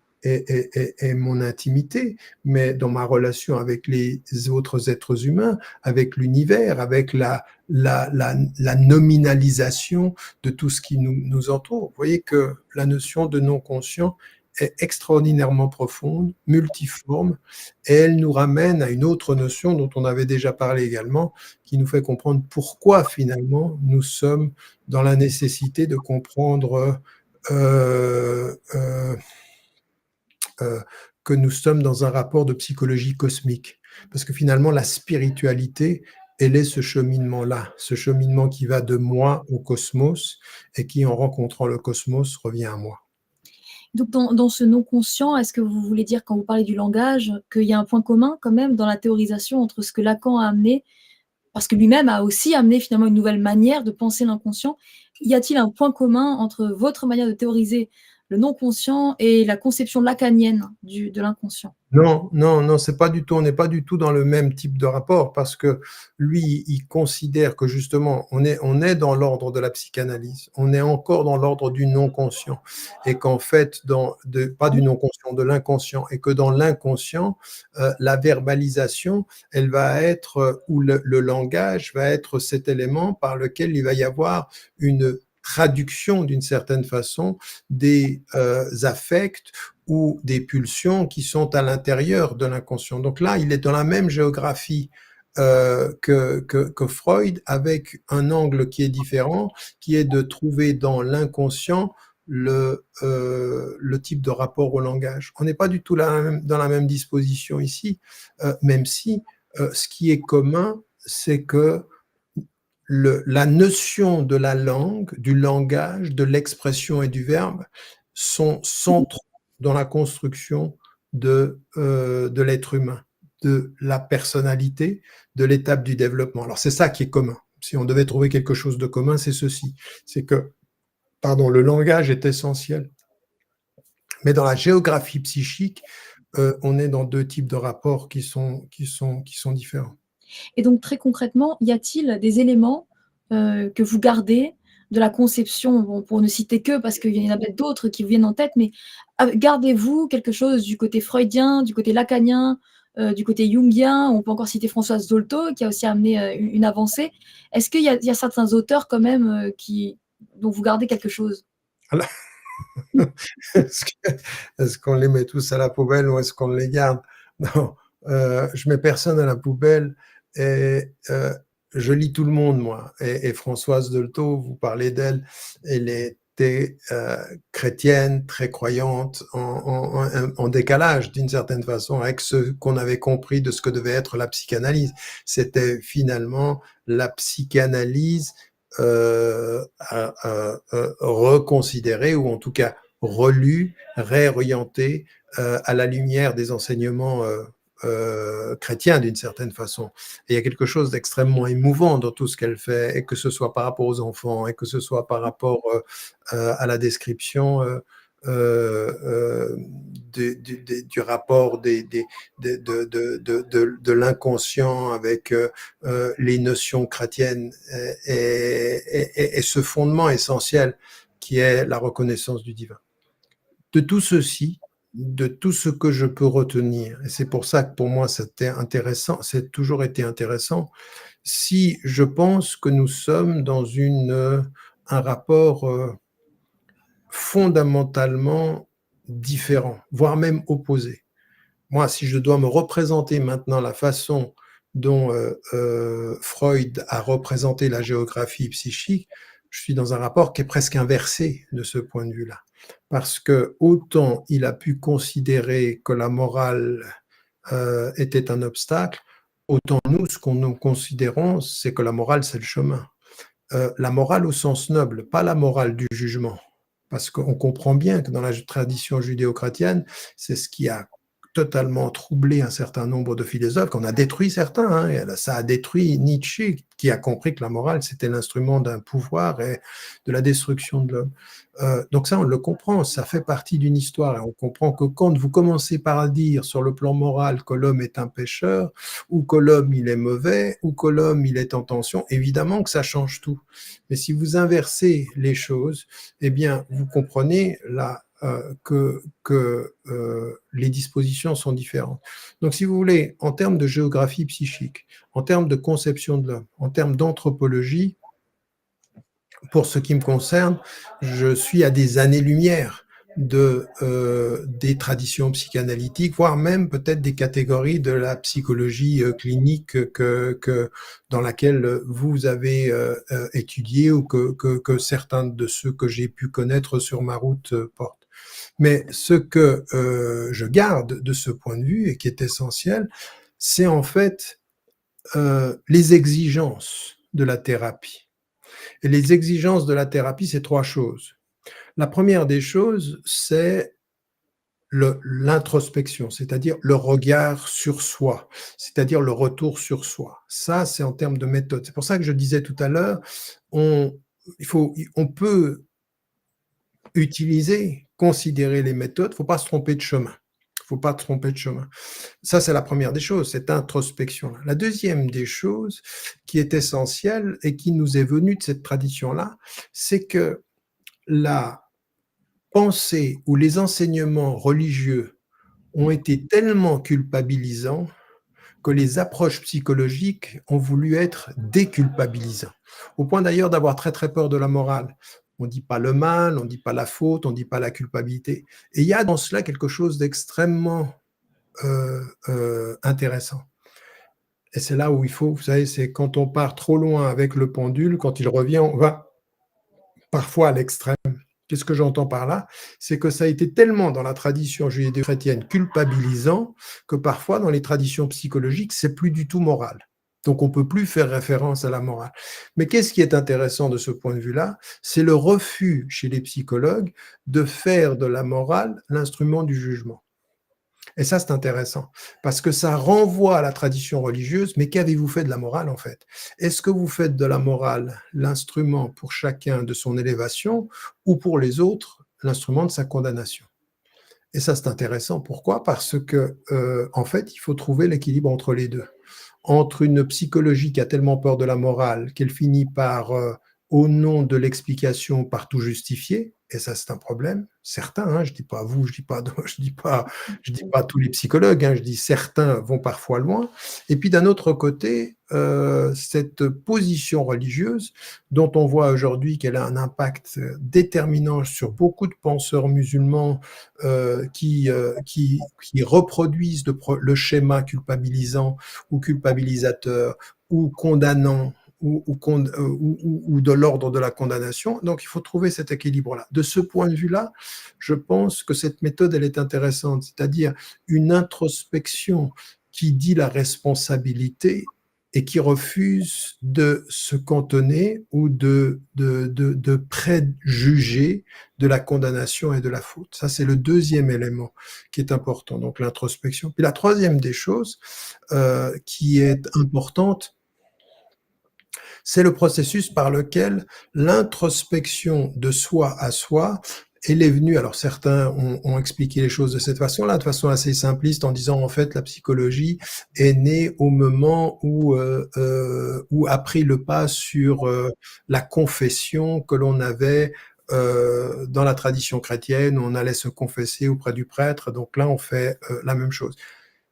Speaker 2: intimité, mais dans ma relation avec les autres êtres humains, avec l'univers, avec la nominalisation de tout ce qui nous entoure. Vous voyez que la notion de non-conscient est extraordinairement profonde, multiforme, et elle nous ramène à une autre notion dont on avait déjà parlé également, qui nous fait comprendre pourquoi finalement nous sommes dans la nécessité de comprendre euh, euh, que nous sommes dans un rapport de psychologie cosmique. Parce que finalement, la spiritualité elle est ce cheminement-là, ce cheminement qui va de moi au cosmos et qui, en rencontrant le cosmos, revient à moi.
Speaker 1: Donc dans ce non-conscient, est-ce que vous voulez dire, quand vous parlez du langage, qu'il y a un point commun quand même dans la théorisation entre ce que Lacan a amené, parce que lui-même a aussi amené finalement une nouvelle manière de penser l'inconscient. Y a-t-il un point commun entre votre manière de théoriser le non-conscient et la conception lacanienne de l'inconscient?
Speaker 2: Non, non, non, c'est pas du tout, on n'est pas du tout dans le même type de rapport parce que lui, il considère que justement, on est dans l'ordre de la psychanalyse, on est encore dans l'ordre du non-conscient et qu'en fait, pas du non-conscient, de l'inconscient et que dans l'inconscient, la verbalisation, elle va être, ou le langage va être cet élément par lequel il va y avoir une traduction d'une certaine façon des affects ou des pulsions qui sont à l'intérieur de l'inconscient. Donc là, il est dans la même géographie que Freud, avec un angle qui est différent, qui est de trouver dans l'inconscient le type de rapport au langage. On n'est pas du tout dans la même disposition ici, même si ce qui est commun, c'est que la notion de la langue, du langage, de l'expression et du verbe sont centraux dans la construction de l'être humain, de la personnalité, de l'étape du développement. Alors c'est ça qui est commun. Si on devait trouver quelque chose de commun, c'est ceci. C'est que, pardon, le langage est essentiel. Mais dans la géographie psychique, on est dans deux types de rapports qui sont différents.
Speaker 1: Et donc très concrètement, y a-t-il des éléments que vous gardez de la conception, bon, pour ne citer que, parce qu'il y en a peut-être d'autres qui vous viennent en tête, mais gardez-vous quelque chose du côté freudien, du côté lacanien, du côté jungien? On peut encore citer Françoise Dolto, qui a aussi amené une avancée. Est-ce qu'il y a certains auteurs quand même dont vous gardez quelque chose?
Speaker 2: Alors, est-ce qu'on les met tous à la poubelle ou est-ce qu'on les garde? Non, je mets personne à la poubelle et je lis tout le monde, moi. Et Françoise Dolto, vous parlez d'elle, elle était chrétienne, très croyante, en décalage d'une certaine façon avec ce qu'on avait compris de ce que devait être la psychanalyse. C'était finalement la psychanalyse reconsidérée ou en tout cas relue, réorientée à la lumière des enseignements chrétiens d'une certaine façon. Et il y a quelque chose d'extrêmement émouvant dans tout ce qu'elle fait, et que ce soit par rapport aux enfants, et que ce soit par rapport à la description du rapport de l'inconscient avec les notions chrétiennes et ce fondement essentiel qui est la reconnaissance du divin. De tout ceci, de tout ce que je peux retenir, et c'est pour ça que pour moi c'était intéressant, c'est toujours été intéressant, si je pense que nous sommes dans un rapport fondamentalement différent, voire même opposé. Moi, si je dois me représenter maintenant la façon dont Freud a représenté la géographie psychique, je suis dans un rapport qui est presque inversé de ce point de vue-là. Parce que autant il a pu considérer que la morale était un obstacle, autant nous, ce qu'on nous considérons, c'est que la morale, c'est le chemin. La morale au sens noble, pas la morale du jugement. Parce qu'on comprend bien que dans la tradition judéo-chrétienne, c'est ce qui a totalement troublé un certain nombre de philosophes, qu'on a détruit certains. Hein, ça a détruit Nietzsche, qui a compris que la morale, c'était l'instrument d'un pouvoir et de la destruction de l'homme. Donc ça, on le comprend, ça fait partie d'une histoire. Et on comprend que quand vous commencez par dire sur le plan moral que l'homme est un pécheur, ou que l'homme, il est mauvais, ou que l'homme, il est en tension, évidemment que ça change tout. Mais si vous inversez les choses, eh bien, vous comprenez là que les dispositions sont différentes. Donc, si vous voulez, en termes de géographie psychique, en termes de conception de l'homme, en termes d'anthropologie, pour ce qui me concerne, je suis à des années-lumière des traditions psychanalytiques, voire même peut-être des catégories de la psychologie clinique dans laquelle vous avez étudié ou que certains de ceux que j'ai pu connaître sur ma route portent. Mais ce que je garde de ce point de vue et qui est essentiel, c'est en fait les exigences de la thérapie. Et les exigences de la thérapie, c'est 3 choses. La première des choses, c'est l'introspection, c'est-à-dire le regard sur soi, c'est-à-dire le retour sur soi. Ça, c'est en termes de méthode. C'est pour ça que je disais tout à l'heure, on on peut utiliser, considérer les méthodes, il ne faut pas se tromper de chemin. Il faut pas se tromper de chemin. Ça, c'est la première des choses, cette introspection-là. La deuxième des choses qui est essentielle et qui nous est venue de cette tradition-là, c'est que la pensée ou les enseignements religieux ont été tellement culpabilisants que les approches psychologiques ont voulu être déculpabilisants. Au point d'ailleurs d'avoir très, très peur de la morale. On ne dit pas le mal, on ne dit pas la faute, on ne dit pas la culpabilité. Et il y a dans cela quelque chose d'extrêmement intéressant. Et c'est là où il faut, vous savez, c'est quand on part trop loin avec le pendule, quand il revient, on va parfois à l'extrême. Qu'est-ce que j'entends par là? C'est que ça a été tellement dans la tradition judéo-chrétienne culpabilisant que parfois dans les traditions psychologiques, c'est plus du tout moral. Donc on peut plus faire référence à la morale. Mais qu'est-ce qui est intéressant de ce point de vue-là? C'est le refus chez les psychologues de faire de la morale l'instrument du jugement. Et ça, c'est intéressant, parce que ça renvoie à la tradition religieuse, mais qu'avez-vous fait de la morale en fait? Est-ce que vous faites de la morale l'instrument pour chacun de son élévation ou pour les autres l'instrument de sa condamnation? Et ça, c'est intéressant. Pourquoi? Parce que, en fait, il faut trouver l'équilibre entre les deux. Entre une psychologie qui a tellement peur de la morale qu'elle finit par, au nom de l'explication, par tout justifier, et ça, c'est un problème. Certains, hein, je dis pas vous, je dis pas tous les psychologues, hein, je dis certains vont parfois loin. Et puis d'un autre côté, cette position religieuse dont on voit aujourd'hui qu'elle a un impact déterminant sur beaucoup de penseurs musulmans qui reproduisent le schéma culpabilisant ou culpabilisateur ou condamnant ou de l'ordre de la condamnation. Donc, il faut trouver cet équilibre-là. De ce point de vue-là, je pense que cette méthode, elle est intéressante, c'est-à-dire une introspection qui dit la responsabilité et qui refuse de se cantonner ou de préjuger de la condamnation et de la faute. Ça, c'est le deuxième élément qui est important, donc l'introspection. Puis la troisième des choses qui est importante, c'est le processus par lequel l'introspection de soi à soi, elle est venue, alors certains ont expliqué les choses de cette façon-là, de façon assez simpliste, en disant en fait la psychologie est née au moment où a pris le pas sur la confession que l'on avait dans la tradition chrétienne, où on allait se confesser auprès du prêtre, donc là on fait la même chose.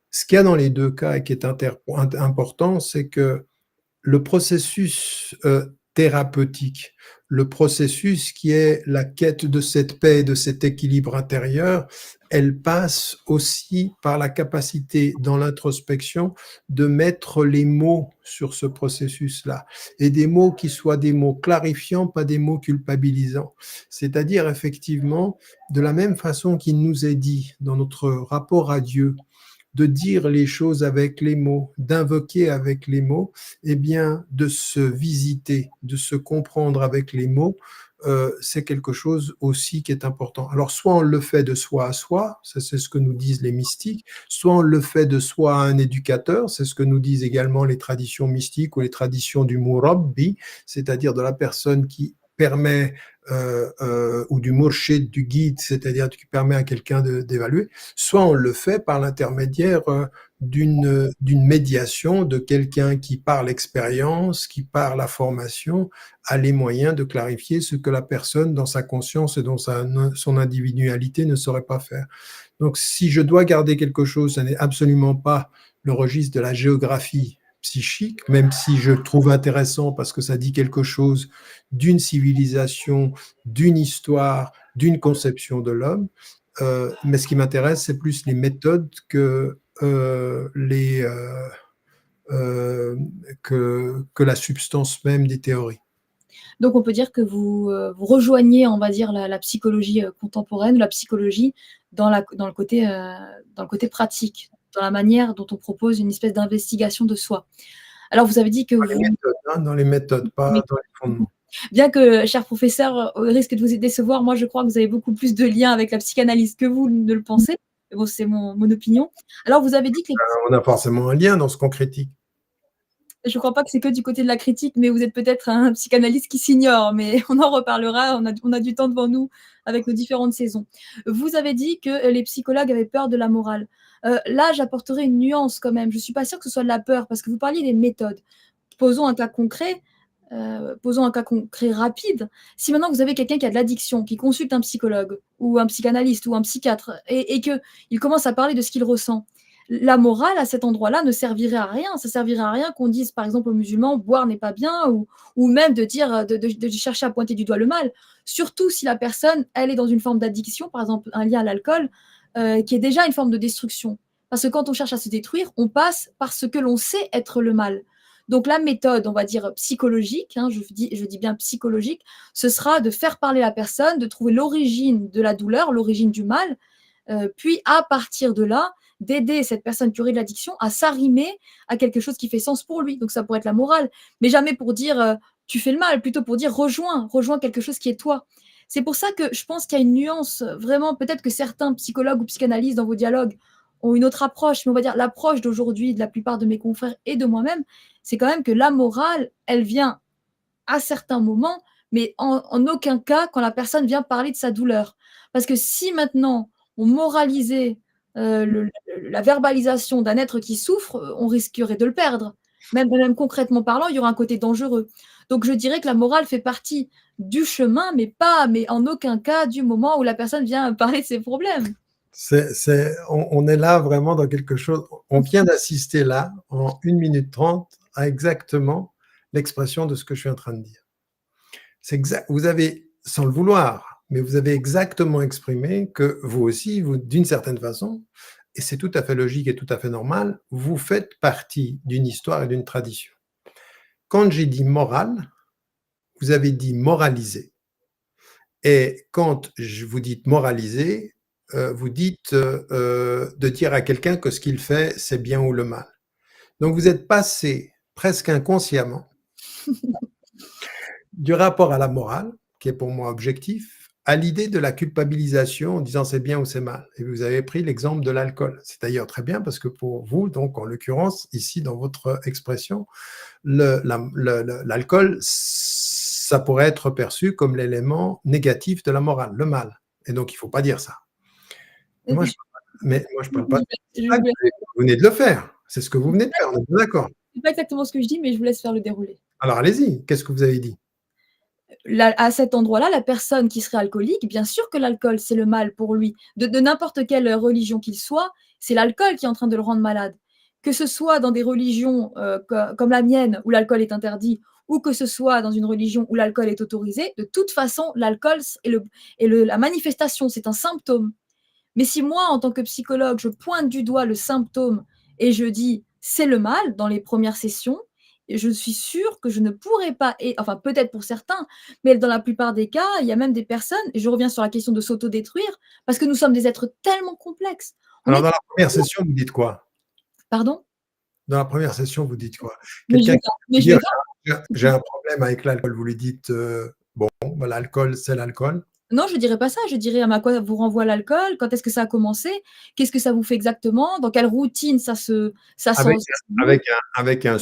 Speaker 2: Ce qu'il y a dans les deux cas et qui est important, c'est que le processus thérapeutique, le processus qui est la quête de cette paix, de cet équilibre intérieur, elle passe aussi par la capacité dans l'introspection de mettre les mots sur ce processus-là. Et des mots qui soient des mots clarifiants, pas des mots culpabilisants. C'est-à-dire effectivement, de la même façon qu'il nous est dit dans notre rapport à Dieu, de dire les choses avec les mots, d'invoquer avec les mots, eh bien, de se visiter, de se comprendre avec les mots, c'est quelque chose aussi qui est important. Alors, soit on le fait de soi à soi, ça c'est ce que nous disent les mystiques, soit on le fait de soi à un éducateur, c'est ce que nous disent également les traditions mystiques ou les traditions du murabbi, c'est-à-dire de la personne qui permet ou du murshid, du guide, c'est-à-dire qui permet à quelqu'un d'évaluer, soit on le fait par l'intermédiaire d'une médiation de quelqu'un qui, par l'expérience, qui, par la formation, a les moyens de clarifier ce que la personne, dans sa conscience et dans son individualité, ne saurait pas faire. Donc, si je dois garder quelque chose, ce n'est absolument pas le registre de la géographie psychique, même si je trouve intéressant parce que ça dit quelque chose d'une civilisation, d'une histoire, d'une conception de l'homme. Mais ce qui m'intéresse, c'est plus les méthodes que que la substance même des théories.
Speaker 1: Donc on peut dire que vous rejoignez, on va dire, la psychologie, contemporaine, la psychologie dans le côté pratique, dans la manière dont on propose une espèce d'investigation de soi. Alors vous avez dit que
Speaker 2: Dans les
Speaker 1: vous
Speaker 2: méthodes, hein, dans les méthodes, pas
Speaker 1: mais
Speaker 2: dans les fondements.
Speaker 1: bien que, cher professeur, au risque de vous décevoir, moi je crois que vous avez beaucoup plus de liens avec la psychanalyse que vous ne le pensez. Mais bon, c'est mon opinion. Alors vous avez dit que les
Speaker 2: On a forcément un lien dans ce qu'on critique.
Speaker 1: je ne crois pas que c'est que du côté de la critique, mais vous êtes peut-être un psychanalyste qui s'ignore, mais on en reparlera, on a du temps devant nous avec nos différentes saisons. Vous avez dit que les psychologues avaient peur de la morale. Là, j'apporterai une nuance quand même. Je ne suis pas sûre que ce soit de la peur, parce que vous parliez des méthodes. Posons un cas concret, posons un cas concret rapide. Si maintenant vous avez quelqu'un qui a de l'addiction, qui consulte un psychologue ou un psychanalyste ou un psychiatre et qu'il commence à parler de ce qu'il ressent, la morale à cet endroit-là ne servirait à rien. Ça servirait à rien qu'on dise, par exemple, aux musulmans, boire n'est pas bien, ou même de dire, de chercher à pointer du doigt le mal. Surtout si la personne, elle est dans une forme d'addiction, par exemple un lien à l'alcool, qui est déjà une forme de destruction. Parce que quand on cherche à se détruire, on passe par ce que l'on sait être le mal. Donc la méthode, on va dire psychologique, hein, je dis bien psychologique, ce sera de faire parler la personne, de trouver l'origine de la douleur, l'origine du mal, puis à partir de là, d'aider cette personne qui aurait de l'addiction à s'arrimer à quelque chose qui fait sens pour lui. Donc ça pourrait être la morale, mais jamais pour dire tu fais le mal, plutôt pour dire rejoins quelque chose qui est toi. C'est pour ça que je pense qu'il y a une nuance, vraiment, peut-être que certains psychologues ou psychanalystes dans vos dialogues ont une autre approche, mais on va dire l'approche d'aujourd'hui de la plupart de mes confrères et de moi-même, c'est quand même que la morale, elle vient à certains moments, mais en aucun cas quand la personne vient parler de sa douleur. Parce que si maintenant on moralisait la verbalisation d'un être qui souffre, on risquerait de le perdre. Même concrètement parlant, il y aura un côté dangereux. Donc je dirais que la morale fait partie du chemin, mais en aucun cas du moment où la personne vient parler de ses problèmes.
Speaker 2: On est là vraiment dans quelque chose. On vient d'assister là, en 1 minute 30, à exactement l'expression de ce que je suis en train de dire. Vous avez, sans le vouloir, mais vous avez exactement exprimé que vous aussi, d'une certaine façon, et c'est tout à fait logique et tout à fait normal, vous faites partie d'une histoire et d'une tradition. Quand j'ai dit morale, vous avez dit moraliser. Et quand vous dites moraliser, vous dites de dire à quelqu'un que ce qu'il fait, c'est bien ou le mal. Donc vous êtes passé presque inconsciemment du rapport à la morale, qui est pour moi objectif, à l'idée de la culpabilisation en disant c'est bien ou c'est mal. Et vous avez pris l'exemple de l'alcool. C'est d'ailleurs très bien parce que pour vous, donc en l'occurrence, ici dans votre expression, l'alcool, ça pourrait être perçu comme l'élément négatif de la morale, le mal. Et donc il ne faut pas dire ça.
Speaker 1: Je,
Speaker 2: Mais moi, je ne parle pas de
Speaker 1: je
Speaker 2: ça.
Speaker 1: vous laisse-
Speaker 2: Vous venez de le faire. C'est ce que vous venez de faire, on est bien d'accord.
Speaker 1: c'est pas exactement ce que je dis, mais je vous laisse faire le déroulé.
Speaker 2: Alors allez-y, qu'est-ce que vous avez dit?
Speaker 1: À cet endroit-là, la personne qui serait alcoolique, bien sûr que l'alcool, c'est le mal pour lui. De n'importe quelle religion qu'il soit, c'est l'alcool qui est en train de le rendre malade. Que ce soit dans des religions comme la mienne, où l'alcool est interdit, ou que ce soit dans une religion où l'alcool est autorisé, de toute façon, l'alcool est la manifestation, c'est un symptôme. Mais si moi, en tant que psychologue, je pointe du doigt le symptôme et je dis c'est le mal dans les premières sessions, je suis sûre que je ne pourrais pas, et, enfin peut-être pour certains, mais dans la plupart des cas, il y a même des personnes, et je reviens sur la question de s'autodétruire, parce que nous sommes des êtres tellement complexes. On
Speaker 2: Alors
Speaker 1: est...
Speaker 2: dans la première session, vous dites quoi?
Speaker 1: Pardon?
Speaker 2: Dans la première session, vous dites quoi?
Speaker 1: Mais je
Speaker 2: Quelqu'un
Speaker 1: vais
Speaker 2: qui
Speaker 1: pas.
Speaker 2: va
Speaker 1: Mais
Speaker 2: vous
Speaker 1: je vais
Speaker 2: dire:
Speaker 1: pas.
Speaker 2: «J'ai un problème avec l'alcool», vous lui dites, «Bon, bah, l'alcool, c'est l'alcool».
Speaker 1: Non, je dirais pas ça. Je dirais à quoi vous renvoie l'alcool, quand est-ce que ça a commencé, qu'est-ce que ça vous fait exactement, dans quelle routine ça
Speaker 2: Avec
Speaker 1: se déroule.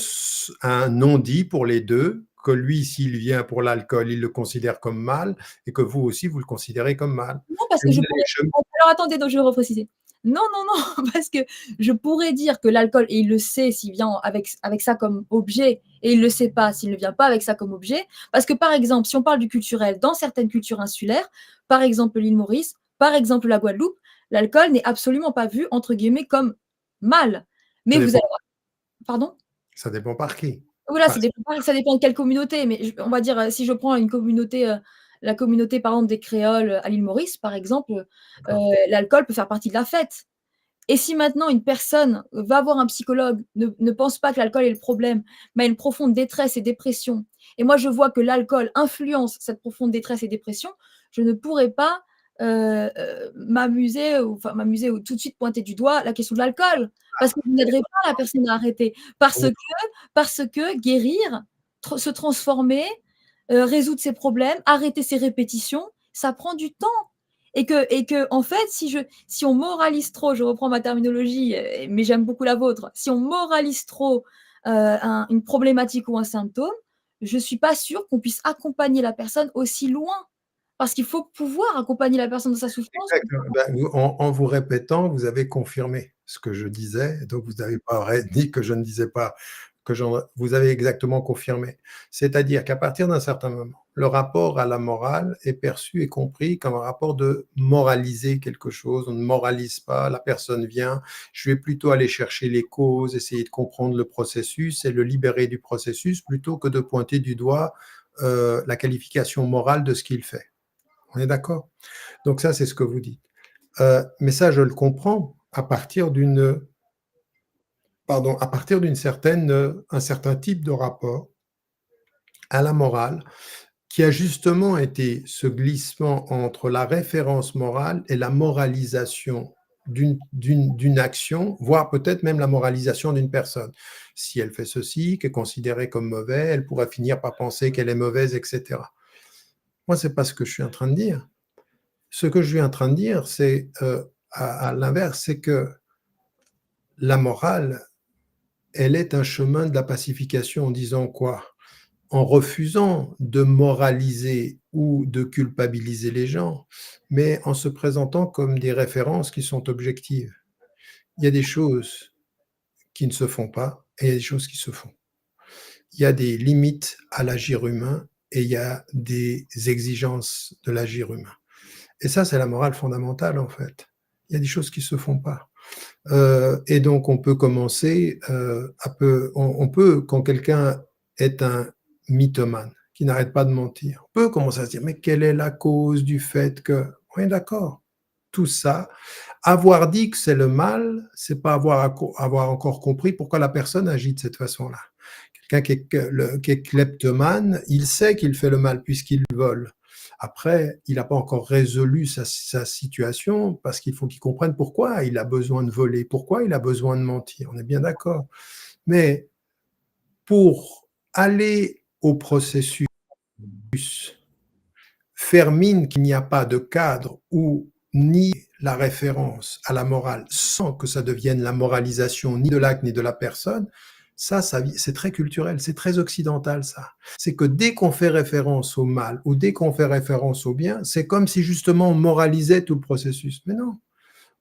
Speaker 2: un non-dit pour les 2, que lui, s'il vient pour l'alcool, il le considère comme mal et que vous aussi, vous le considérez comme mal.
Speaker 1: Non, parce
Speaker 2: Et
Speaker 1: que
Speaker 2: vous
Speaker 1: je
Speaker 2: allez
Speaker 1: pourrais
Speaker 2: chem
Speaker 1: alors attendez, donc je vais repréciser. Non, non, non, parce que je pourrais dire que l'alcool et il le sait s'il vient avec ça comme objet et il le sait pas s'il ne vient pas avec ça comme objet. Parce que, par exemple, si on parle du culturel, dans certaines cultures insulaires, par exemple l'île Maurice, par exemple la Guadeloupe, l'alcool n'est absolument pas vu, entre guillemets, comme «mal».
Speaker 2: ça
Speaker 1: Mais vous
Speaker 2: dépend
Speaker 1: allez pardon?
Speaker 2: ça dépend par qui.
Speaker 1: Voilà,
Speaker 2: Enfin,
Speaker 1: ça dépend de quelle communauté, mais on va dire, si je prends une communauté, la communauté par exemple des créoles, à l'île Maurice par exemple,
Speaker 2: d'accord.
Speaker 1: l'alcool peut faire partie de la fête. Et si maintenant une personne va voir un psychologue, ne pense pas que l'alcool est le problème, mais a une profonde détresse et dépression, et moi je vois que l'alcool influence cette profonde détresse et dépression, je ne pourrais pas, m'amuser ou tout de suite pointer du doigt la question de l'alcool. Parce que vous n'aiderez pas la personne à arrêter. Parce que guérir, se transformer, résoudre ses problèmes, arrêter ses répétitions, ça prend du temps. Et que en fait, si on moralise trop, je reprends ma terminologie, mais j'aime beaucoup la vôtre, si on moralise trop une problématique ou un symptôme, je ne suis pas sûre qu'on puisse accompagner la personne aussi loin. Parce qu'il faut pouvoir accompagner la personne dans sa souffrance.
Speaker 2: Exactement. En vous répétant, vous avez confirmé ce que je disais, donc vous n'avez pas dit que je ne disais pas, vous avez exactement confirmé. C'est-à-dire qu'à partir d'un certain moment, le rapport à la morale est perçu et compris comme un rapport de moraliser quelque chose. On ne moralise pas, la personne vient, je vais plutôt aller chercher les causes, essayer de comprendre le processus et le libérer du processus plutôt que de pointer du doigt la qualification morale de ce qu'il fait. On est d'accord? Donc ça, c'est ce que vous dites. Mais ça, je le comprends à partir d'un certain type de rapport à la morale qui a justement été ce glissement entre la référence morale et la moralisation d'une action, voire peut-être même la moralisation d'une personne. Si elle fait ceci, qu'elle est considérée comme mauvaise, elle pourrait finir par penser qu'elle est mauvaise, etc. Moi, ce n'est pas ce que je suis en train de dire. Ce que je suis en train de dire, c'est à l'inverse, c'est que la morale, elle est un chemin de la pacification en disant quoi? En refusant de moraliser ou de culpabiliser les gens, mais en se présentant comme des références qui sont objectives. Il y a des choses qui ne se font pas et il y a des choses qui se font. Il y a des limites à l'agir humain et il y a des exigences de l'agir humain. Et ça, c'est la morale fondamentale, en fait. Il y a des choses qui ne se font pas. Et donc, on peut commencer on peut, quand quelqu'un est un mythomane, qui n'arrête pas de mentir, on peut commencer à se dire, mais quelle est la cause du fait que... Oui, d'accord. Tout ça, avoir dit que c'est le mal, c'est pas avoir encore compris pourquoi la personne agit de cette façon-là. Quelqu'un qui est kleptomane, il sait qu'il fait le mal puisqu'il vole. Après, il n'a pas encore résolu sa situation parce qu'il faut qu'il comprenne pourquoi il a besoin de voler, pourquoi il a besoin de mentir. On est bien d'accord. Mais pour aller au processus, faire mine qu'il n'y a pas de cadre ou ni la référence à la morale sans que ça devienne la moralisation ni de l'acte ni de la personne, ça c'est très culturel, c'est très occidental ça. C'est que dès qu'on fait référence au mal ou dès qu'on fait référence au bien, c'est comme si justement on moralisait tout le processus. Mais non,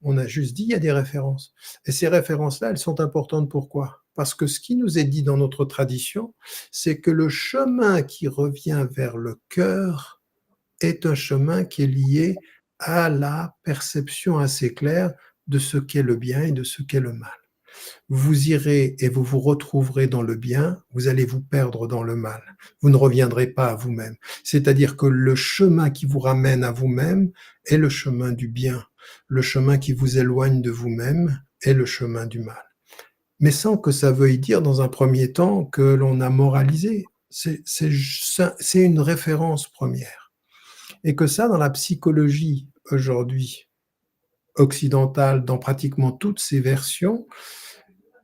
Speaker 2: on a juste dit il y a des références. Et ces références-là, elles sont importantes pourquoi? Parce que ce qui nous est dit dans notre tradition, c'est que le chemin qui revient vers le cœur est un chemin qui est lié à la perception assez claire de ce qu'est le bien et de ce qu'est le mal. Vous irez et vous vous retrouverez dans le bien, vous allez vous perdre dans le mal. Vous ne reviendrez pas à vous-même. C'est-à-dire que le chemin qui vous ramène à vous-même est le chemin du bien. Le chemin qui vous éloigne de vous-même est le chemin du mal. Mais sans que ça veuille dire dans un premier temps que l'on a moralisé. C'est une référence première. Et que ça, dans la psychologie aujourd'hui occidentale, dans pratiquement toutes ses versions,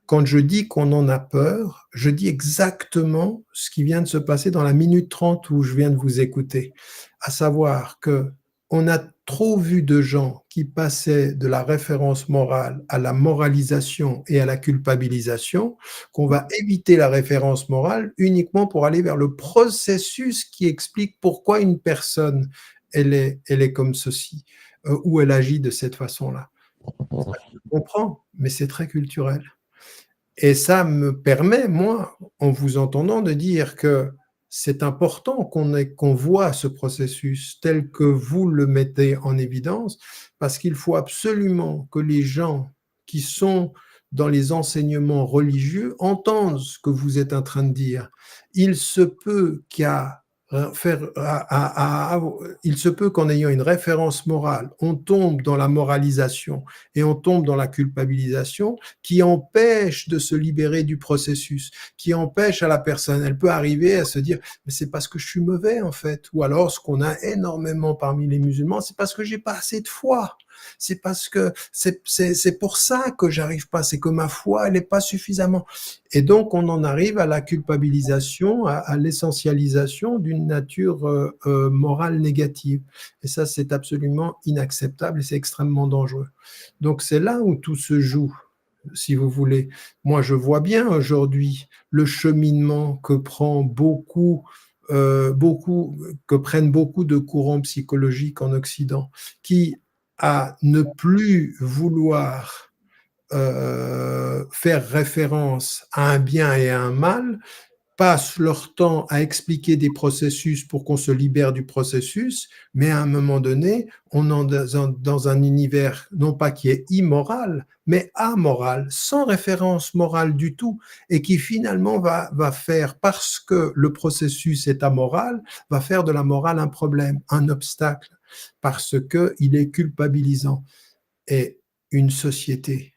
Speaker 2: quand je dis qu'on en a peur, je dis exactement ce qui vient de se passer dans la minute 30 où je viens de vous écouter. À savoir que on a trop vu de gens qui passaient de la référence morale à la moralisation et à la culpabilisation, qu'on va éviter la référence morale uniquement pour aller vers le processus qui explique pourquoi une personne, elle est comme ceci, ou elle agit de cette façon-là. Je comprends, mais c'est très culturel. Et ça me permet, moi, en vous entendant, de dire que c'est important qu'on voit ce processus tel que vous le mettez en évidence, parce qu'il faut absolument que les gens qui sont dans les enseignements religieux entendent ce que vous êtes en train de dire. Il se peut qu'il y a il se peut qu'en ayant une référence morale, on tombe dans la moralisation et on tombe dans la culpabilisation qui empêche de se libérer du processus, qui empêche à la personne, elle peut arriver à se dire, mais c'est parce que je suis mauvais en fait, ou alors ce qu'on a énormément parmi les musulmans, c'est parce que j'ai pas assez de foi. C'est parce que c'est pour ça que j'arrive pas, c'est que ma foi, elle est pas suffisamment. Et donc, on en arrive à la culpabilisation, à l'essentialisation d'une nature morale négative. Et ça, c'est absolument inacceptable et c'est extrêmement dangereux. Donc, c'est là où tout se joue, si vous voulez. Moi, je vois bien aujourd'hui le cheminement que prend que prennent beaucoup de courants psychologiques en Occident, qui à ne plus vouloir faire référence à un bien et à un mal, passent leur temps à expliquer des processus pour qu'on se libère du processus, mais à un moment donné, on est dans un univers non pas qui est immoral, mais amoral, sans référence morale du tout, et qui finalement va faire, parce que le processus est amoral, va faire de la morale un problème, un obstacle, parce qu'il est culpabilisant. Et une société,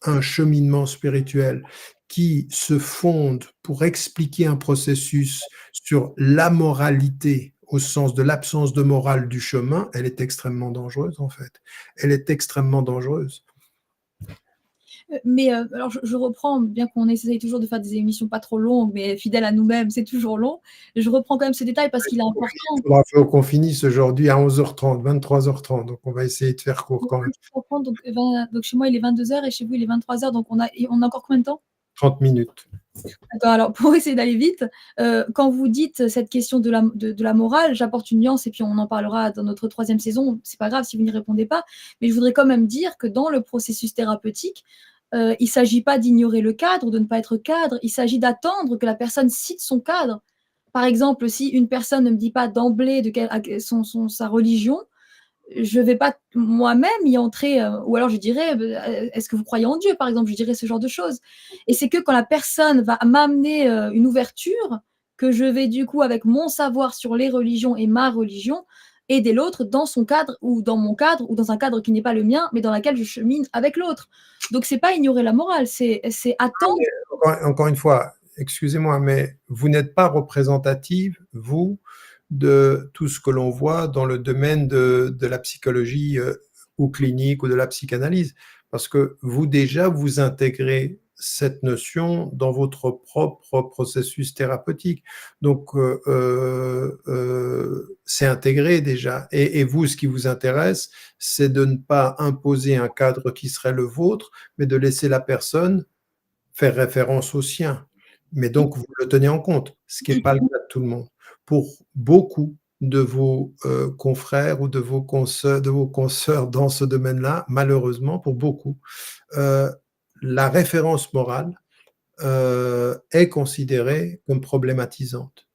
Speaker 2: un cheminement spirituel qui se fonde pour expliquer un processus sur la moralité au sens de l'absence de morale du chemin, elle est extrêmement dangereuse en fait. Elle est extrêmement dangereuse.
Speaker 1: Mais alors je reprends, bien qu'on essaye toujours de faire des émissions pas trop longues, mais fidèles à nous-mêmes, c'est toujours long. Je reprends quand même ce détail parce qu'il est important.
Speaker 2: Il faut qu'on finisse aujourd'hui à 11h30, 23h30, donc on va essayer de faire court quand même.
Speaker 1: Donc chez moi il est 22h et chez vous il est 23h, donc on a encore combien de temps?
Speaker 2: 30 minutes.
Speaker 1: D'accord, alors pour essayer d'aller vite, quand vous dites cette question de la morale, j'apporte une nuance et puis on en parlera dans notre 3e saison, c'est pas grave si vous n'y répondez pas, mais je voudrais quand même dire que dans le processus thérapeutique, il s'agit pas d'ignorer le cadre, de ne pas être cadre, il s'agit d'attendre que la personne cite son cadre. Par exemple, si une personne ne me dit pas d'emblée de quelle sa religion, je vais pas moi-même y entrer, ou alors je dirais, est-ce que vous croyez en Dieu, par exemple? Je dirais ce genre de choses. Et c'est que quand la personne va m'amener une ouverture, que je vais du coup, avec mon savoir sur les religions et ma religion, aider l'autre dans son cadre ou dans mon cadre ou dans un cadre qui n'est pas le mien, mais dans lequel je chemine avec l'autre. Donc c'est pas ignorer la morale, c'est attendre.
Speaker 2: Encore une fois, excusez-moi, mais vous n'êtes pas représentative, vous, de tout ce que l'on voit dans le domaine de la psychologie ou clinique ou de la psychanalyse. Parce que vous déjà, vous intégrez cette notion dans votre propre processus thérapeutique. Donc, c'est intégré déjà. Et vous, ce qui vous intéresse, c'est de ne pas imposer un cadre qui serait le vôtre, mais de laisser la personne faire référence au sien. Mais donc, vous le tenez en compte, ce qui n'est pas le cas de tout le monde. Pour beaucoup de vos confrères ou de vos consoeurs dans ce domaine-là, malheureusement, pour beaucoup, euh, la référence morale est considérée comme problématisante.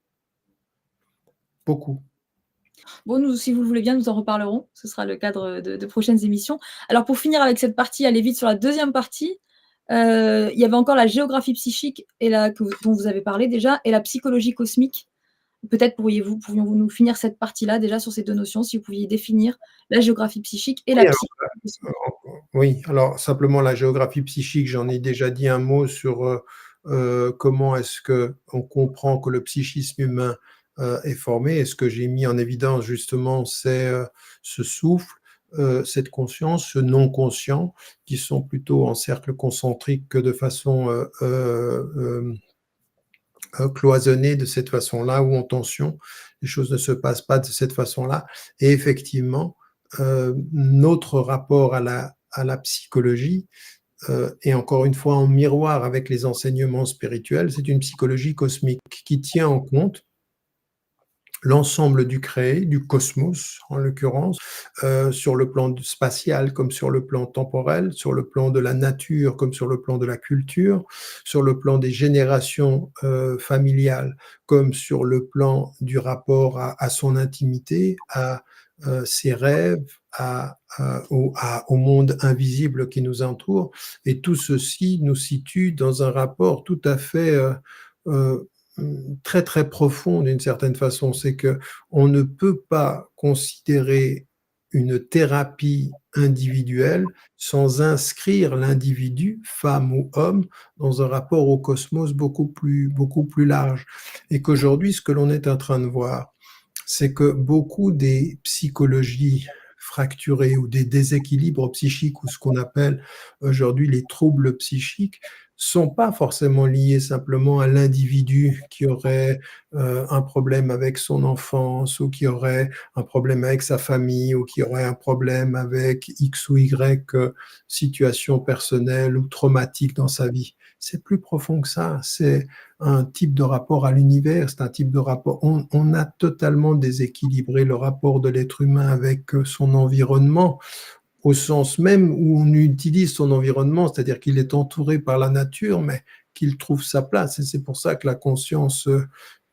Speaker 2: Beaucoup.
Speaker 1: Bon, nous, si vous le voulez bien, nous en reparlerons. Ce sera le cadre de prochaines émissions. Alors, pour finir avec cette partie, aller vite sur la 2e partie, il y avait encore la géographie psychique dont vous avez parlé déjà, et la psychologie cosmique. Peut-être pourrions-vous nous finir cette partie-là déjà sur ces 2 notions, si vous pouviez définir la géographie psychique et
Speaker 2: Oui,
Speaker 1: la
Speaker 2: alors,
Speaker 1: psychologie cosmique.
Speaker 2: oui, alors simplement la géographie psychique, j'en ai déjà dit un mot sur comment est-ce que on comprend que le psychisme humain est formé. Et ce que j'ai mis en évidence justement, c'est ce souffle, cette conscience, ce non-conscient, qui sont plutôt en cercle concentrique que de façon cloisonnée de cette façon-là ou en tension. Les choses ne se passent pas de cette façon-là. Et effectivement, notre rapport à la psychologie, et encore une fois en miroir avec les enseignements spirituels, c'est une psychologie cosmique qui tient en compte l'ensemble du créé, du cosmos en l'occurrence, sur le plan spatial comme sur le plan temporel, sur le plan de la nature comme sur le plan de la culture, sur le plan des générations familiales comme sur le plan du rapport à son intimité, à ses rêves, au monde invisible qui nous entoure. Et tout ceci nous situe dans un rapport tout à fait très, très profond d'une certaine façon. C'est qu'on ne peut pas considérer une thérapie individuelle sans inscrire l'individu, femme ou homme, dans un rapport au cosmos beaucoup plus large. Et qu'aujourd'hui, ce que l'on est en train de voir, c'est que beaucoup des psychologies fracturées ou des déséquilibres psychiques ou ce qu'on appelle aujourd'hui les troubles psychiques sont pas forcément liés simplement à l'individu qui aurait un problème avec son enfance ou qui aurait un problème avec sa famille ou qui aurait un problème avec X ou Y situation personnelle ou traumatique dans sa vie. C'est plus profond que ça. C'est un type de rapport à l'univers, c'est un type de rapport. On a totalement déséquilibré le rapport de l'être humain avec son environnement, au sens même où on utilise son environnement, c'est-à-dire qu'il est entouré par la nature, mais qu'il trouve sa place. Et c'est pour ça que la conscience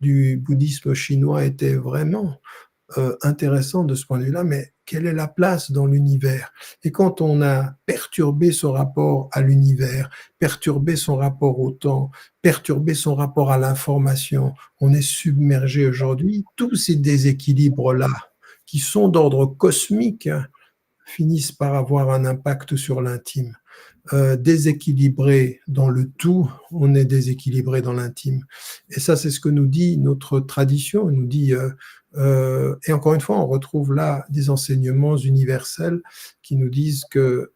Speaker 2: du bouddhisme chinois était vraiment intéressant de ce point de vue-là, mais quelle est la place dans l'univers? Et quand on a perturbé son rapport à l'univers, perturbé son rapport au temps, perturbé son rapport à l'information, on est submergé aujourd'hui. Tous ces déséquilibres-là, qui sont d'ordre cosmique, finissent par avoir un impact sur l'intime. Déséquilibré dans le tout, on est déséquilibré dans l'intime. Et ça, c'est ce que nous dit notre tradition. Elle nous dit, et encore une fois, on retrouve là des enseignements universels qui nous disent que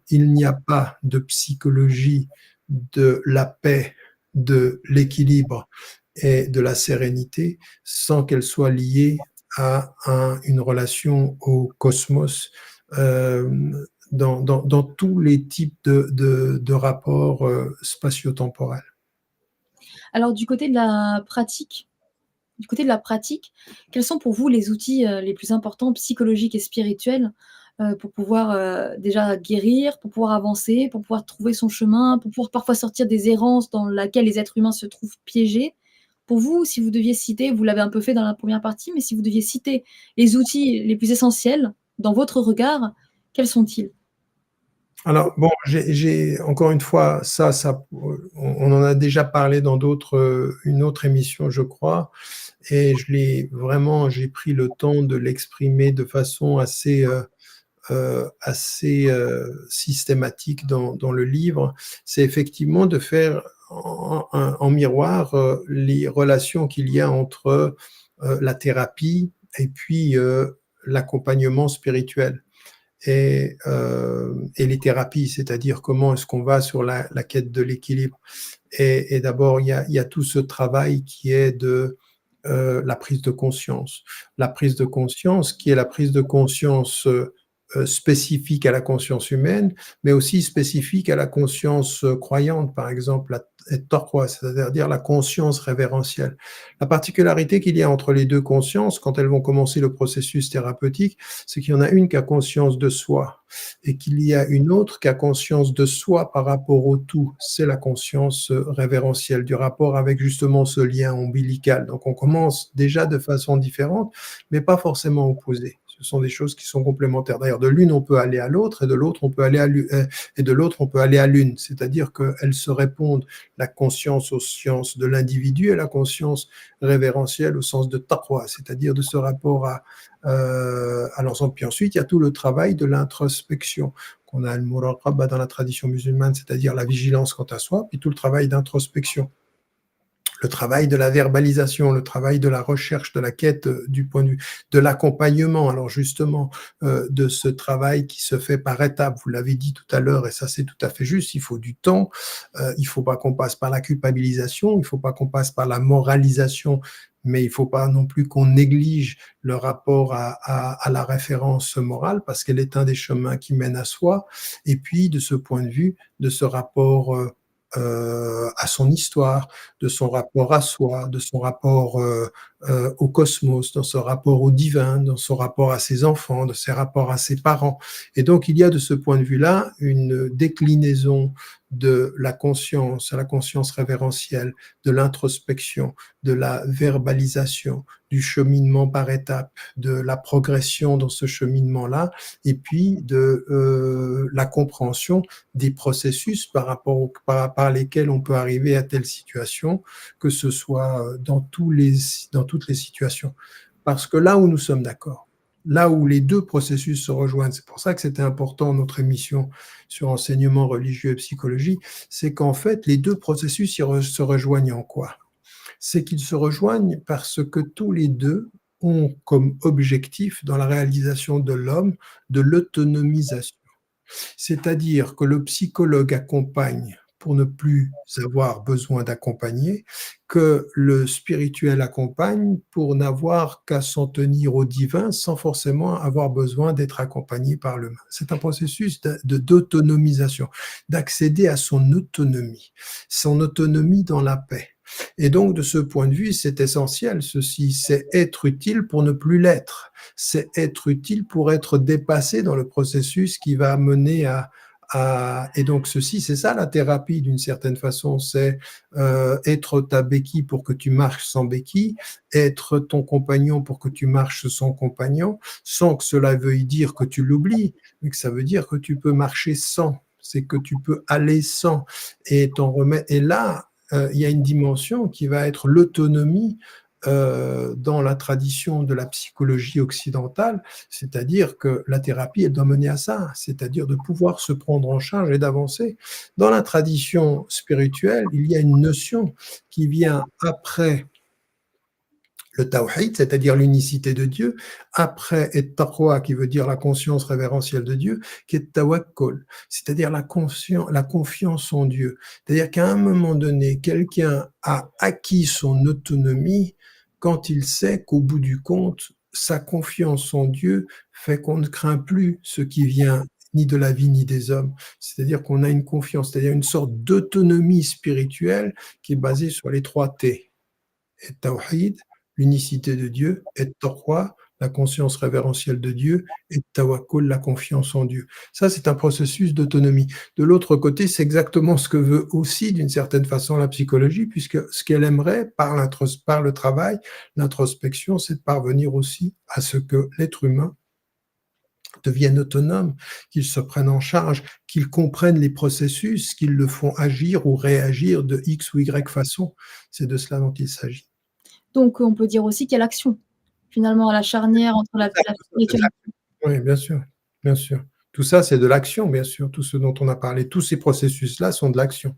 Speaker 2: il n'y a pas de psychologie de la paix, de l'équilibre et de la sérénité sans qu'elle soit liée à une relation au cosmos, dans tous les types de rapports spatio-temporels.
Speaker 1: Alors du côté de la pratique, quels sont pour vous les outils, les plus importants psychologiques et spirituels, pour pouvoir, déjà guérir, pour pouvoir avancer, pour pouvoir trouver son chemin, pour pouvoir parfois sortir des errances dans laquelle les êtres humains se trouvent piégés? Pour vous, si vous deviez citer, vous l'avez un peu fait dans la première partie, mais si vous deviez citer les outils les plus essentiels dans votre regard, quels sont-ils?
Speaker 2: Alors bon, j'ai encore une fois, on en a déjà parlé dans une autre émission, je crois, et j'ai pris le temps de l'exprimer de façon assez systématique dans le livre. C'est effectivement de faire en miroir les relations qu'il y a entre la thérapie et puis l'accompagnement spirituel. Et les thérapies, c'est-à-dire comment est-ce qu'on va sur la quête de l'équilibre. Et d'abord, il y a tout ce travail qui est de la prise de conscience. La prise de conscience qui est la prise de conscience spécifique à la conscience humaine, mais aussi spécifique à la conscience croyante, par exemple, la torquoise, c'est-à-dire la conscience révérentielle. La particularité qu'il y a entre les deux consciences, quand elles vont commencer le processus thérapeutique, c'est qu'il y en a une qui a conscience de soi et qu'il y a une autre qui a conscience de soi par rapport au tout. C'est la conscience révérentielle, du rapport avec justement ce lien ombilical. Donc on commence déjà de façon différente, mais pas forcément opposée. Ce sont des choses qui sont complémentaires. D'ailleurs, de l'une, on peut aller à l'autre, et de l'autre, on peut aller à l'une. C'est-à-dire qu'elles se répondent, la conscience au sens de l'individu et la conscience révérentielle au sens de taqwa, c'est-à-dire de ce rapport à l'ensemble. Puis ensuite, il y a tout le travail de l'introspection, qu'on a le muraqaba dans la tradition musulmane, c'est-à-dire la vigilance quant à soi, puis tout le travail d'introspection. Le travail de la verbalisation, le travail de la recherche, de la quête du point de vue de l'accompagnement. Alors justement, de ce travail qui se fait par étapes. Vous l'avez dit tout à l'heure, et ça c'est tout à fait juste. Il faut du temps. Il faut pas qu'on passe par la culpabilisation. Il faut pas qu'on passe par la moralisation. Mais il faut pas non plus qu'on néglige le rapport à la référence morale, parce qu'elle est un des chemins qui mène à soi. Et puis, de ce point de vue, de ce rapport à son histoire, de son rapport à soi, de son rapport au cosmos, dans son rapport au divin, dans son rapport à ses enfants, de ses rapports à ses parents. Et donc, il y a de ce point de vue-là une déclinaison de la conscience à la conscience révérentielle, de l'introspection, de la verbalisation, du cheminement par étapes, de la progression dans ce cheminement-là, et puis de la compréhension des processus par lesquels on peut arriver à telle situation, que ce soit dans toutes les situations. Parce que là où nous sommes d'accord, là où les deux processus se rejoignent, c'est pour ça que c'était important notre émission sur enseignement religieux et psychologie, c'est qu'en fait les deux processus se rejoignent en quoi? C'est qu'ils se rejoignent parce que tous les deux ont comme objectif dans la réalisation de l'homme de l'autonomisation. C'est-à-dire que le psychologue accompagne pour ne plus avoir besoin d'accompagner, que le spirituel accompagne pour n'avoir qu'à s'en tenir au divin sans forcément avoir besoin d'être accompagné par l'humain. C'est un processus d'autonomisation, d'accéder à son autonomie dans la paix. Et donc, de ce point de vue, c'est essentiel, ceci, c'est être utile pour ne plus l'être. C'est être utile pour être dépassé dans le processus qui va mener et donc ceci, c'est ça la thérapie d'une certaine façon, c'est être ta béquille pour que tu marches sans béquille, être ton compagnon pour que tu marches sans compagnon, sans que cela veuille dire que tu l'oublies, mais que ça veut dire que tu peux marcher sans, c'est que tu peux aller sans, et t'en remettre. Et là, il y a une dimension qui va être l'autonomie dans la tradition de la psychologie occidentale, c'est-à-dire que la thérapie, elle doit mener à ça, c'est-à-dire de pouvoir se prendre en charge et d'avancer. Dans la tradition spirituelle, il y a une notion qui vient après le tawhid, c'est-à-dire l'unicité de Dieu, après et taqwa, qui veut dire la conscience révérentielle de Dieu, qui est tawakkul, c'est-à-dire la confiance en Dieu. C'est-à-dire qu'à un moment donné, quelqu'un a acquis son autonomie quand il sait qu'au bout du compte, sa confiance en Dieu fait qu'on ne craint plus ce qui vient ni de la vie ni des hommes. C'est-à-dire qu'on a une confiance, c'est-à-dire une sorte d'autonomie spirituelle qui est basée sur les 3 T. Et tawhid, l'unicité de Dieu, et taqwa, la conscience révérentielle de Dieu, et tawakkul, la confiance en Dieu. Ça, c'est un processus d'autonomie. De l'autre côté, c'est exactement ce que veut aussi, d'une certaine façon, la psychologie, puisque ce qu'elle aimerait, par le travail, l'introspection, c'est de parvenir aussi à ce que l'être humain devienne autonome, qu'il se prenne en charge, qu'il comprenne les processus, qu'ils le font agir ou réagir de X ou Y façon. C'est de cela dont il s'agit.
Speaker 1: Donc on peut dire aussi qu'il y a l'action, finalement, à la charnière entre la
Speaker 2: C'est de
Speaker 1: spiritualité.
Speaker 2: l'action. Oui, bien sûr, bien sûr. Tout ça, c'est de l'action, bien sûr. Tout ce dont on a parlé, tous ces processus-là sont de l'action.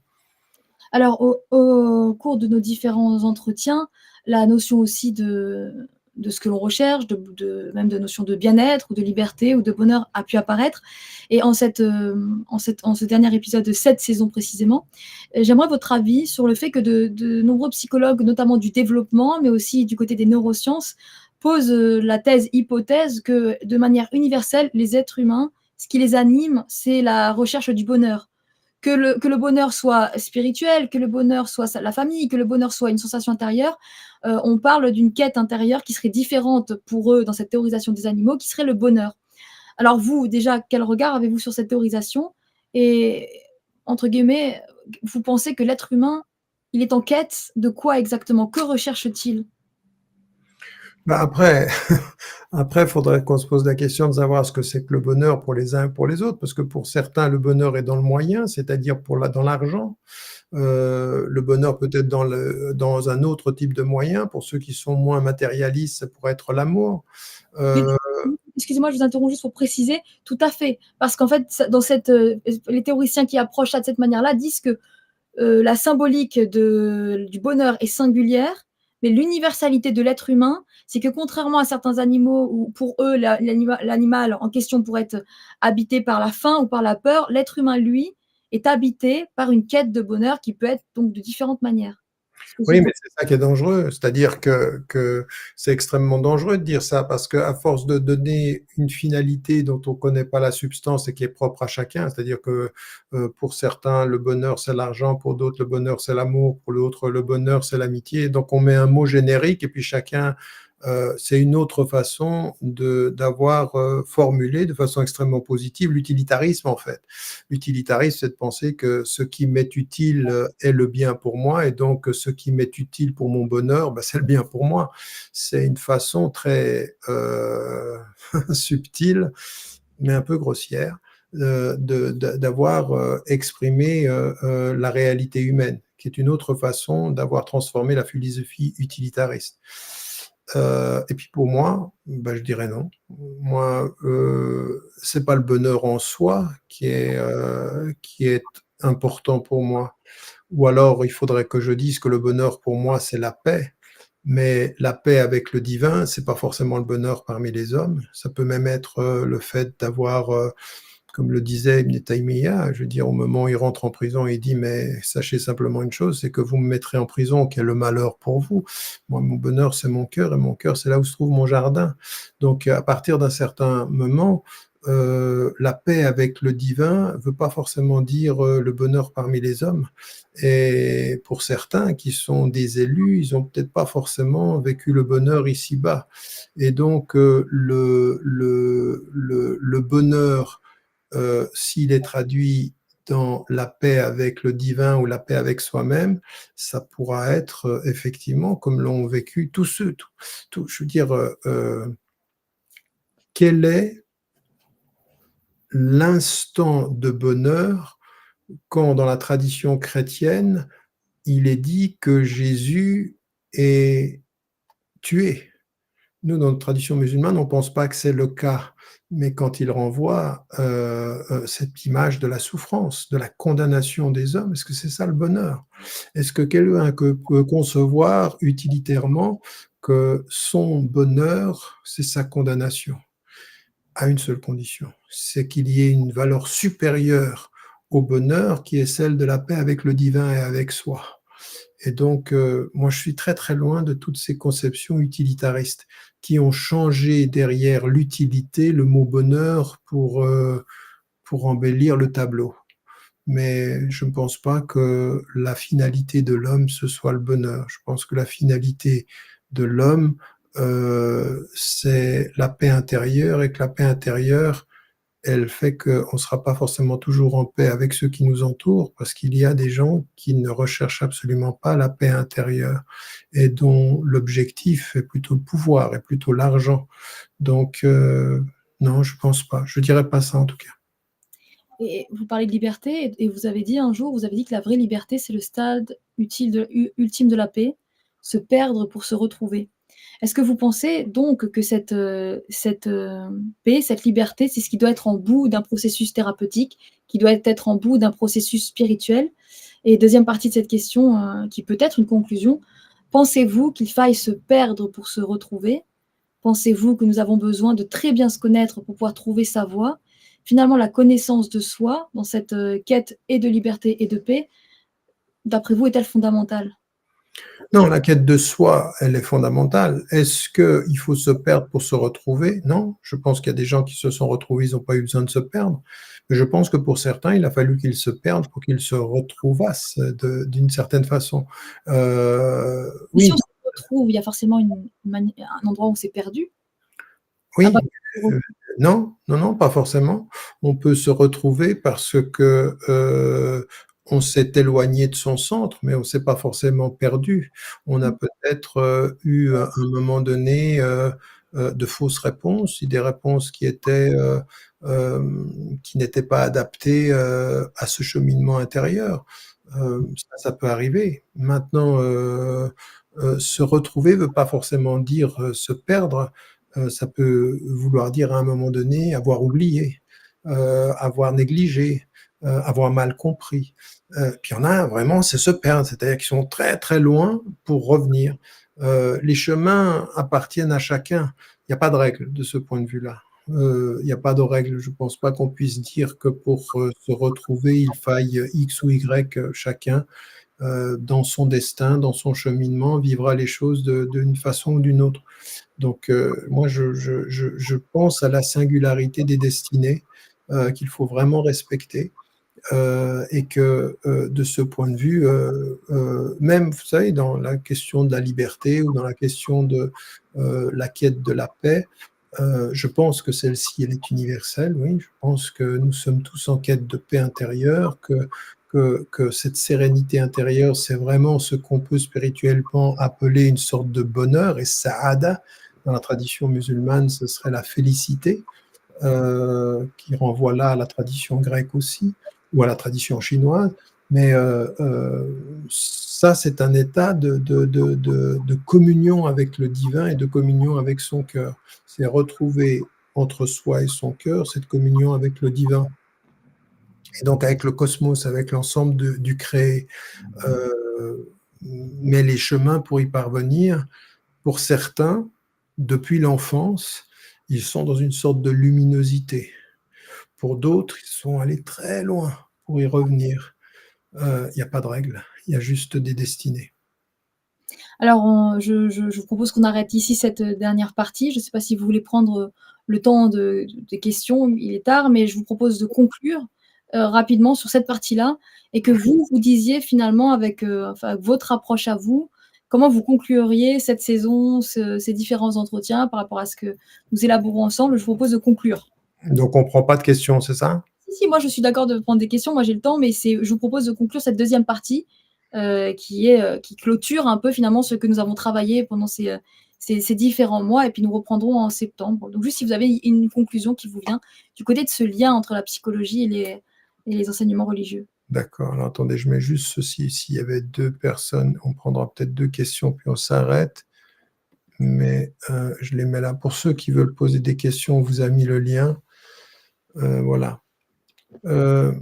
Speaker 1: Alors au cours de nos différents entretiens, la notion aussi de ce que l'on recherche, même de notion de bien-être ou de liberté ou de bonheur a pu apparaître et en ce dernier épisode de cette saison précisément, j'aimerais votre avis sur le fait que de nombreux psychologues, notamment du développement, mais aussi du côté des neurosciences, posent, la hypothèse que de manière universelle, les êtres humains, ce qui les anime, c'est la recherche du bonheur. Que le bonheur soit spirituel, que le bonheur soit la famille, que le bonheur soit une sensation intérieure, on parle d'une quête intérieure qui serait différente pour eux dans cette théorisation des animaux, qui serait le bonheur. Alors vous, déjà, quel regard avez-vous sur cette théorisation? Et entre guillemets, vous pensez que l'être humain, il est en quête de quoi exactement? Que recherche-t-il?
Speaker 2: Bah, après, il faudrait qu'on se pose la question de savoir ce que c'est que le bonheur pour les uns et pour les autres, parce que pour certains, le bonheur est dans le moyen, c'est-à-dire dans l'argent. Le bonheur peut être dans un autre type de moyen. Pour ceux qui sont moins matérialistes, ça pourrait être l'amour.
Speaker 1: Excusez-moi, je vous interromps juste pour préciser, tout à fait. Parce qu'en fait, les théoriciens qui approchent ça de cette manière-là disent que la symbolique du bonheur est singulière, mais l'universalité de l'être humain, c'est que contrairement à certains animaux où pour eux, l'animal en question pourrait être habité par la faim ou par la peur, l'être humain, lui, est habité par une quête de bonheur qui peut être donc de différentes manières.
Speaker 2: Oui, mais c'est ça qui est dangereux. C'est-à-dire que c'est extrêmement dangereux de dire ça parce qu'à force de donner une finalité dont on ne connaît pas la substance et qui est propre à chacun, c'est-à-dire que pour certains, le bonheur, c'est l'argent, pour d'autres, le bonheur, c'est l'amour, pour l'autre, le bonheur, c'est l'amitié. Donc, on met un mot générique et puis chacun c'est une autre façon d'avoir formulé de façon extrêmement positive l'utilitarisme, en fait. L'utilitarisme, c'est de penser que ce qui m'est utile est le bien pour moi, et donc ce qui m'est utile pour mon bonheur, ben, c'est le bien pour moi. C'est une façon très subtile, mais un peu grossière, d'avoir exprimé la réalité humaine, qui est une autre façon d'avoir transformé la philosophie utilitariste. Et puis pour moi, ben je dirais non. Moi, c'est pas le bonheur en soi qui est important pour moi. Ou alors, il faudrait que je dise que le bonheur pour moi, c'est la paix. Mais la paix avec le divin, c'est pas forcément le bonheur parmi les hommes. Ça peut même être le fait d'avoir, comme le disait Ibn Taymiyyah, je veux dire, au moment où il rentre en prison, il dit, mais sachez simplement une chose, c'est que vous me mettrez en prison, quel est le malheur pour vous. Moi, mon bonheur, c'est mon cœur, et mon cœur, c'est là où se trouve mon jardin. Donc, à partir d'un certain moment, la paix avec le divin ne veut pas forcément dire le bonheur parmi les hommes. Et pour certains qui sont des élus, ils n'ont peut-être pas forcément vécu le bonheur ici-bas. Et donc, le bonheur, s'il est traduit dans la paix avec le divin ou la paix avec soi-même, ça pourra être effectivement comme l'ont vécu tous ceux. Je veux dire, quel est l'instant de bonheur quand, dans la tradition chrétienne, il est dit que Jésus est tué? Nous, dans notre tradition musulmane, on ne pense pas que c'est le cas, mais quand il renvoie cette image de la souffrance, de la condamnation des hommes, est-ce que c'est ça le bonheur? Est-ce que quelqu'un peut concevoir utilitairement que son bonheur, c'est sa condamnation? À une seule condition, c'est qu'il y ait une valeur supérieure au bonheur qui est celle de la paix avec le divin et avec soi. Et donc, moi, je suis très très loin de toutes ces conceptions utilitaristes qui ont changé derrière l'utilité le mot bonheur pour embellir le tableau. Mais je ne pense pas que la finalité de l'homme, ce soit le bonheur. Je pense que la finalité de l'homme, c'est la paix intérieure, et que la paix intérieure, elle fait qu'on ne sera pas forcément toujours en paix avec ceux qui nous entourent, parce qu'il y a des gens qui ne recherchent absolument pas la paix intérieure et dont l'objectif est plutôt le pouvoir, et plutôt l'argent. Donc, non, je ne pense pas. Je ne dirais pas ça en tout cas.
Speaker 1: Et vous parlez de liberté, et vous avez dit un jour, vous avez dit que la vraie liberté, c'est le stade ultime de la paix, se perdre pour se retrouver. Est-ce que vous pensez donc que cette paix, cette liberté, c'est ce qui doit être en bout d'un processus thérapeutique, qui doit être en bout d'un processus spirituel? Et deuxième partie de cette question, qui peut être une conclusion, pensez-vous qu'il faille se perdre pour se retrouver? Pensez-vous que nous avons besoin de très bien se connaître pour pouvoir trouver sa voie? Finalement, la connaissance de soi, dans cette quête et de liberté et de paix, d'après vous, est-elle fondamentale?
Speaker 2: Non, la quête de soi, elle est fondamentale. Est-ce qu'il faut se perdre pour se retrouver? Non, je pense qu'il y a des gens qui se sont retrouvés, ils n'ont pas eu besoin de se perdre. Mais je pense que pour certains, il a fallu qu'ils se perdent pour qu'ils se retrouvassent d'une certaine façon.
Speaker 1: Et si
Speaker 2: Oui,
Speaker 1: on se retrouve, il y a forcément un endroit où on s'est perdu? À
Speaker 2: oui,
Speaker 1: partir de
Speaker 2: non, non, non, pas forcément. On peut se retrouver parce que on s'est éloigné de son centre, mais on s'est pas forcément perdu. On a peut-être eu à un moment donné de fausses réponses, des réponses qui étaient qui n'étaient pas adaptées à ce cheminement intérieur. Ça peut arriver. Maintenant, se retrouver veut pas forcément dire se perdre. Ça peut vouloir dire à un moment donné avoir oublié, avoir négligé, avoir mal compris. Puis il y en a vraiment, c'est se perdre, c'est-à-dire qu'ils sont très très loin pour revenir. Les chemins appartiennent à chacun. Il n'y a pas de règle de ce point de vue-là. Il n'y a pas de règle. Je ne pense pas qu'on puisse dire que pour se retrouver, il faille X ou Y chacun dans son destin, dans son cheminement, vivra les choses d'une façon ou d'une autre. Donc, moi, je pense à la singularité des destinées qu'il faut vraiment respecter. et que, de ce point de vue, même, vous savez, dans la question de la liberté ou dans la question de, la quête de la paix, je pense que celle-ci, elle est universelle, oui. Je pense que nous sommes tous en quête de paix intérieure, que cette sérénité intérieure, c'est vraiment ce qu'on peut spirituellement appeler une sorte de bonheur et saada. Dans la tradition musulmane, ce serait la félicité, qui renvoie là à la tradition grecque aussi, ou à la tradition chinoise. Mais ça, c'est un état de communion avec le divin et de communion avec son cœur. C'est retrouver entre soi et son cœur cette communion avec le divin. Et donc avec le cosmos, avec l'ensemble du créé. Mais les chemins pour y parvenir, pour certains, depuis l'enfance, ils sont dans une sorte de luminosité. Pour d'autres, ils sont allés très loin pour y revenir. Il y a pas de règle, il y a juste des destinées.
Speaker 1: Alors je vous propose qu'on arrête ici cette, dernière partie. Je ne sais pas si vous voulez prendre, le temps des questions, il est tard, mais je vous propose de conclure, rapidement sur cette partie-là et que vous disiez finalement avec, enfin votre approche à vous, comment vous conclueriez cette saison, ces différents entretiens par rapport à ce que nous élaborons ensemble? Je vous propose de conclure.
Speaker 2: Donc on prend pas de questions, c'est ça?
Speaker 1: Si, si, moi je suis d'accord de prendre des questions, moi j'ai le temps, mais je vous propose de conclure cette deuxième partie, qui clôture un peu finalement ce que nous avons travaillé pendant ces différents mois et puis nous reprendrons en septembre. Donc juste si vous avez une conclusion qui vous vient du côté de ce lien entre la psychologie et les enseignements religieux.
Speaker 2: D'accord, alors attendez, je mets juste ceci. S'il y avait 2 personnes, on prendra peut-être 2 questions, puis on s'arrête. Mais, je les mets là. Pour ceux qui veulent poser des questions, on vous a mis le lien. Voilà. Heu,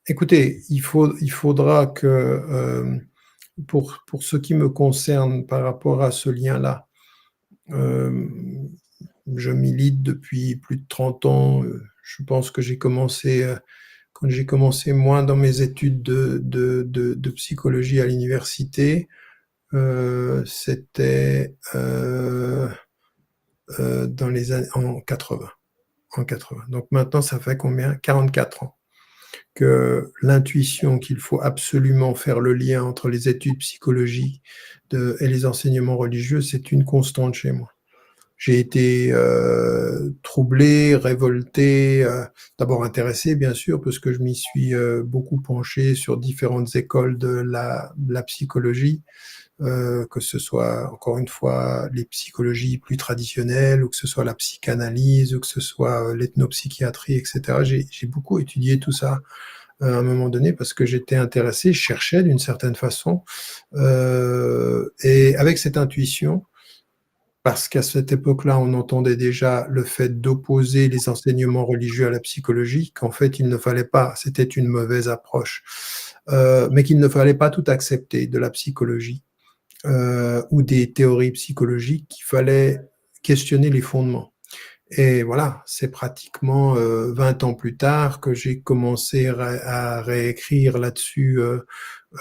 Speaker 2: Écoutez, il faudra que, pour ce qui me concerne par rapport à ce lien-là, hem, je milite depuis plus de 30 ans. Je pense que j'ai commencé, quand j'ai commencé moi dans mes études de psychologie à l'université, c'était, dans les années en 80, en 80. Donc maintenant ça fait combien? 44 ans que l'intuition qu'il faut absolument faire le lien entre les études psychologiques et les enseignements religieux, c'est une constante chez moi. J'ai été, troublé, révolté, d'abord intéressé bien sûr parce que je m'y suis, beaucoup penché sur différentes écoles de la psychologie, que ce soit encore une fois les psychologies plus traditionnelles ou que ce soit la psychanalyse ou que ce soit, l'ethnopsychiatrie et cetera. J'ai beaucoup étudié tout ça, à un moment donné parce que j'étais intéressé, je cherchais d'une certaine façon, et avec cette intuition, parce qu'à cette époque-là, on entendait déjà le fait d'opposer les enseignements religieux à la psychologie, qu'en fait, il ne fallait pas, c'était une mauvaise approche, mais qu'il ne fallait pas tout accepter de la psychologie, ou des théories psychologiques, qu'il fallait questionner les fondements. Et voilà, c'est pratiquement, 20 ans plus tard que j'ai commencé à réécrire là-dessus,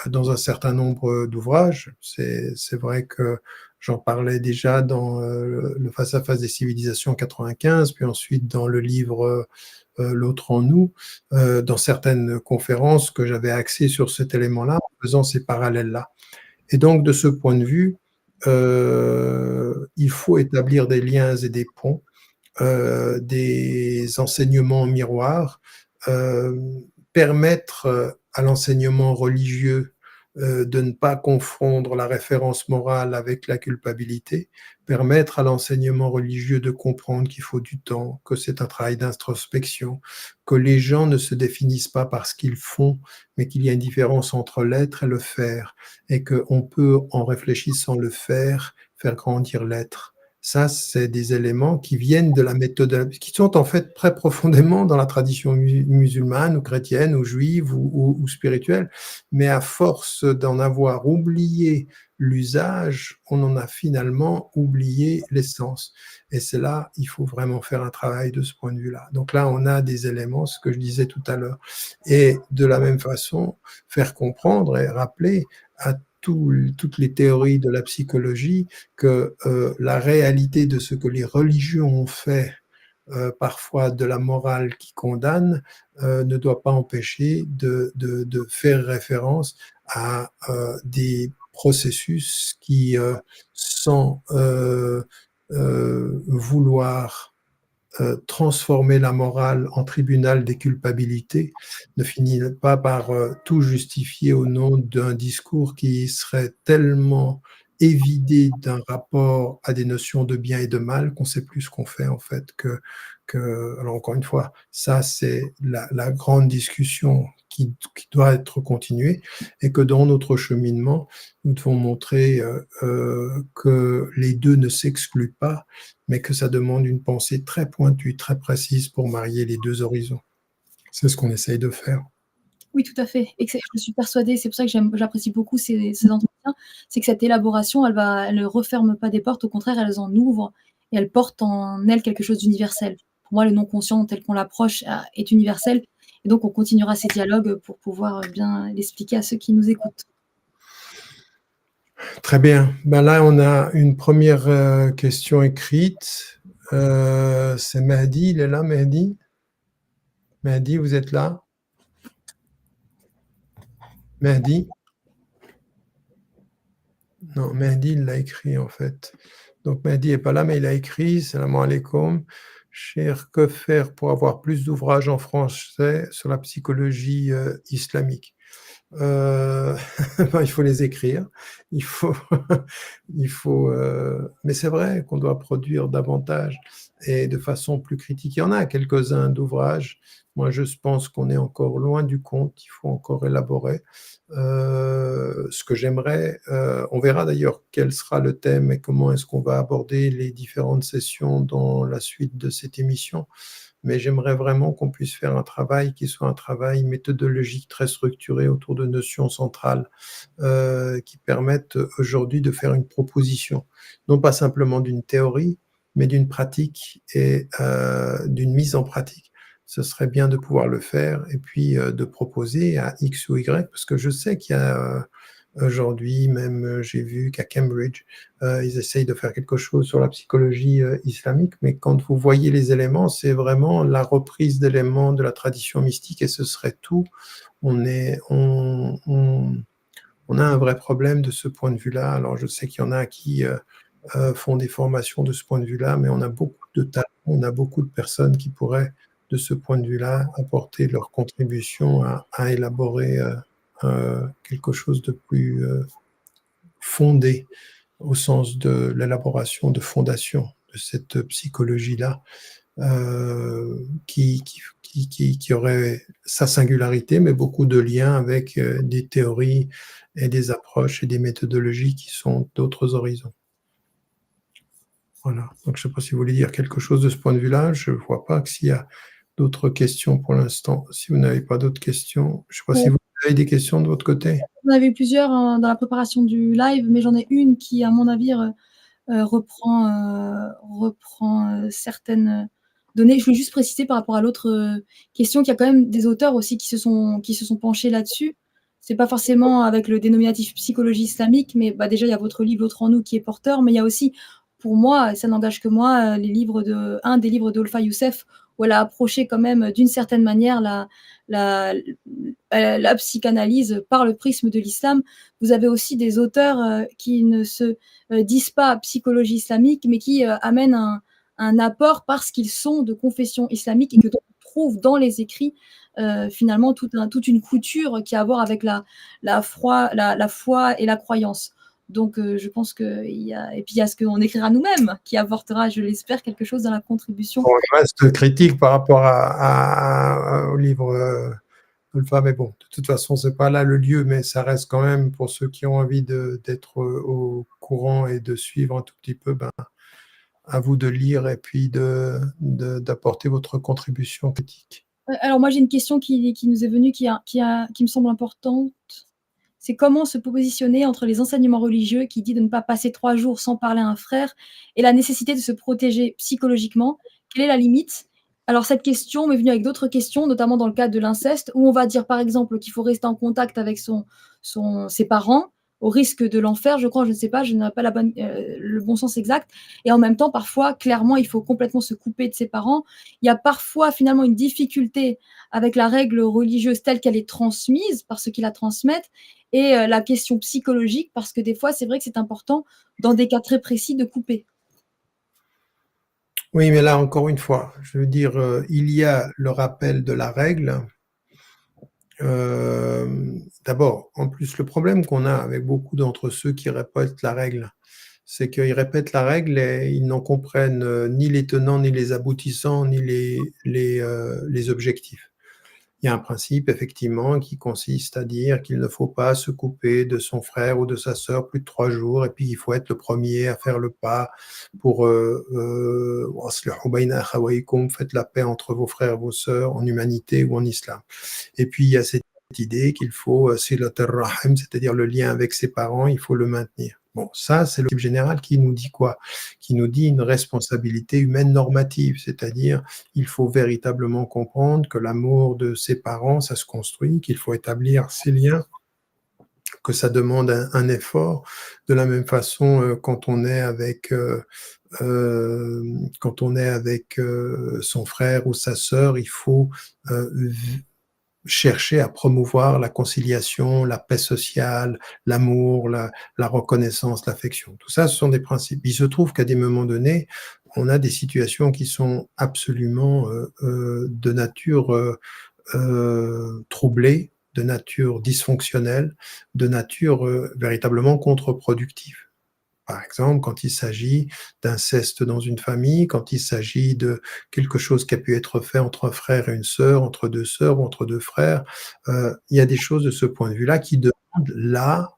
Speaker 2: dans un certain nombre d'ouvrages. C'est vrai que j'en parlais déjà dans, le Face à face des civilisations en 95, puis ensuite dans le livre, L'autre en nous, dans certaines conférences que j'avais axées sur cet élément-là, en faisant ces parallèles-là. Et donc de ce point de vue, il faut établir des liens et des ponts, des enseignements miroirs, permettre, à l'enseignement religieux, de ne pas confondre la référence morale avec la culpabilité, permettre à l'enseignement religieux de comprendre qu'il faut du temps, que c'est un travail d'introspection, que les gens ne se définissent pas par ce qu'ils font, mais qu'il y a une différence entre l'être et le faire, et qu'on peut, en réfléchissant le faire grandir l'être. Ça, c'est des éléments qui viennent de la méthode, qui sont en fait très profondément dans la tradition musulmane ou chrétienne ou juive ou spirituelle, mais à force d'en avoir oublié l'usage, on en a finalement oublié l'essence. Et c'est là, il faut vraiment faire un travail de ce point de vue-là. Donc là, on a des éléments, ce que je disais tout à l'heure. Et de la même façon, faire comprendre et rappeler à toutes les théories de la psychologie que la réalité de ce que les religions ont fait parfois de la morale qui condamne, ne doit pas empêcher de faire référence à des processus qui, sans vouloir transformer la morale en tribunal des culpabilités, ne finit pas par tout justifier au nom d'un discours qui serait tellement évidé d'un rapport à des notions de bien et de mal qu'on ne sait plus ce qu'on fait en fait. Alors encore une fois, ça c'est la grande discussion qui doit être continuée et que dans notre cheminement, nous devons montrer que les deux ne s'excluent pas, mais que ça demande une pensée très pointue, très précise pour marier les deux horizons. C'est ce qu'on essaye de faire.
Speaker 1: Oui, tout à fait et que c'est je suis persuadée, c'est pour ça que j'apprécie beaucoup ces entretiens, c'est que cette élaboration, elle ne referme pas des portes, au contraire, elles en ouvrent et elles portent en elles quelque chose d'universel. Pour moi, le non conscient tel qu'on l'approche, est universel et donc on continuera ces dialogues pour pouvoir, bien l'expliquer à ceux qui nous écoutent.
Speaker 2: Très bien. Ben là, on a une première question écrite. C'est Mehdi, il est là, Mehdi? Mehdi, vous êtes là? Mehdi? Non, Mehdi, il l'a écrit en fait. Donc Mehdi n'est pas là, mais il a écrit Salam alaikum. Cher, que faire pour avoir plus d'ouvrages en français sur la psychologie islamique? Ben, il faut les écrire. Il faut, mais c'est vrai qu'on doit produire davantage et de façon plus critique. Il y en a quelques-uns d'ouvrages. Moi, je pense qu'on est encore loin du compte. Il faut encore élaborer. Ce que j'aimerais, on verra d'ailleurs quel sera le thème et comment est-ce qu'on va aborder les différentes sessions dans la suite de cette émission. Mais j'aimerais vraiment qu'on puisse faire un travail qui soit un travail méthodologique très structuré autour de notions centrales qui permettent aujourd'hui de faire une proposition, non pas simplement d'une théorie, mais d'une pratique et d'une mise en pratique. Ce serait bien de pouvoir le faire et puis de proposer à X ou Y, parce que je sais qu'il y a aujourd'hui, même j'ai vu qu'à Cambridge, ils essayent de faire quelque chose sur la psychologie islamique, mais quand vous voyez les éléments, c'est vraiment la reprise d'éléments de la tradition mystique et ce serait tout. On a un vrai problème de ce point de vue-là. Alors je sais qu'il y en a qui font des formations de ce point de vue-là, mais on a beaucoup de talents, on a beaucoup de personnes qui pourraient, de ce point de vue-là, apporter leur contribution à élaborer quelque chose de plus fondé au sens de l'élaboration de fondation de cette psychologie-là, qui aurait sa singularité, mais beaucoup de liens avec des théories et des approches et des méthodologies qui sont d'autres horizons. Voilà. Donc, je ne sais pas si vous voulez dire quelque chose de ce point de vue-là. Je ne vois pas que s'il y a d'autres questions pour l'instant. Si vous n'avez pas d'autres questions, je ne sais pas si vous avez des questions de votre côté.
Speaker 1: J'en avais plusieurs, dans la préparation du live, mais j'en ai une qui, à mon avis, reprend certaines données. Je voulais juste préciser par rapport à l'autre question qu'il y a quand même des auteurs aussi qui se sont penchés là-dessus. C'est pas forcément avec le dénominatif psychologie islamique, mais bah, déjà il y a votre livre L'autre en nous qui est porteur, mais il y a aussi, pour moi, et ça n'engage que moi, un des livres d'Olfa Youssef où elle a approché quand même d'une certaine manière la, la psychanalyse par le prisme de l'islam. Vous avez aussi des auteurs qui ne se disent pas psychologie islamique, mais qui amènent un apport parce qu'ils sont de confession islamique et que on trouve dans les écrits finalement toute une couture qui a à voir avec la foi et la croyance. Donc je pense qu'il y a, et puis il y a ce qu'on écrira nous-mêmes qui apportera, je l'espère, quelque chose dans la contribution.
Speaker 2: On reste critique par rapport au livre Ulfa, mais bon, de toute façon, c'est pas là le lieu, mais ça reste quand même pour ceux qui ont envie d'être au courant et de suivre un tout petit peu, ben, à vous de lire et puis d'apporter votre contribution critique.
Speaker 1: Alors moi j'ai une question qui nous est venue, qui me semble importante. C'est comment se positionner entre les enseignements religieux qui dit de ne pas passer 3 jours sans parler à un frère et la nécessité de se protéger psychologiquement. Quelle est la limite? Alors cette question m'est venue avec d'autres questions, notamment dans le cadre de l'inceste, où on va dire par exemple qu'il faut rester en contact avec ses parents, au risque de l'enfer, je crois, je ne sais pas, je n'ai pas le bon sens exact. Et en même temps, parfois, clairement, il faut complètement se couper de ses parents. Il y a parfois finalement une difficulté avec la règle religieuse telle qu'elle est transmise par ceux qui la transmettent et la question psychologique parce que des fois, c'est vrai que c'est important, dans des cas très précis, de couper.
Speaker 2: Oui, mais là, encore une fois, je veux dire, il y a le rappel de la règle. D'abord, en plus, le problème qu'on a avec beaucoup d'entre ceux qui répètent la règle, c'est qu'ils répètent la règle et ils n'en comprennent, ni les tenants, ni les aboutissants, ni les objectifs. Il y a un principe effectivement qui consiste à dire qu'il ne faut pas se couper de son frère ou de sa sœur plus de 3 jours et puis il faut être le premier à faire le pas pour, «Waslihu bayna akhawaykum», faites la paix entre vos frères et vos sœurs en humanité ou en islam. Et puis il y a cette idée qu'il faut, silat ar-rahim, c'est-à-dire le lien avec ses parents, il faut le maintenir. Bon, ça, c'est le principe général qui nous dit quoi? Qui nous dit une responsabilité humaine normative, c'est-à-dire il faut véritablement comprendre que l'amour de ses parents, ça se construit, qu'il faut établir ces liens, que ça demande un effort. De la même façon, quand on est avec son frère ou sa sœur, il faut chercher à promouvoir la conciliation, la paix sociale, l'amour, la reconnaissance, l'affection. Tout ça, ce sont des principes. Il se trouve qu'à des moments donnés, on a des situations qui sont absolument de nature troublée, de nature dysfonctionnelle, de nature véritablement contre-productive. Par exemple, quand il s'agit d'inceste dans une famille, quand il s'agit de quelque chose qui a pu être fait entre un frère et une sœur ou entre 2 frères, il y a des choses de ce point de vue-là qui demandent là,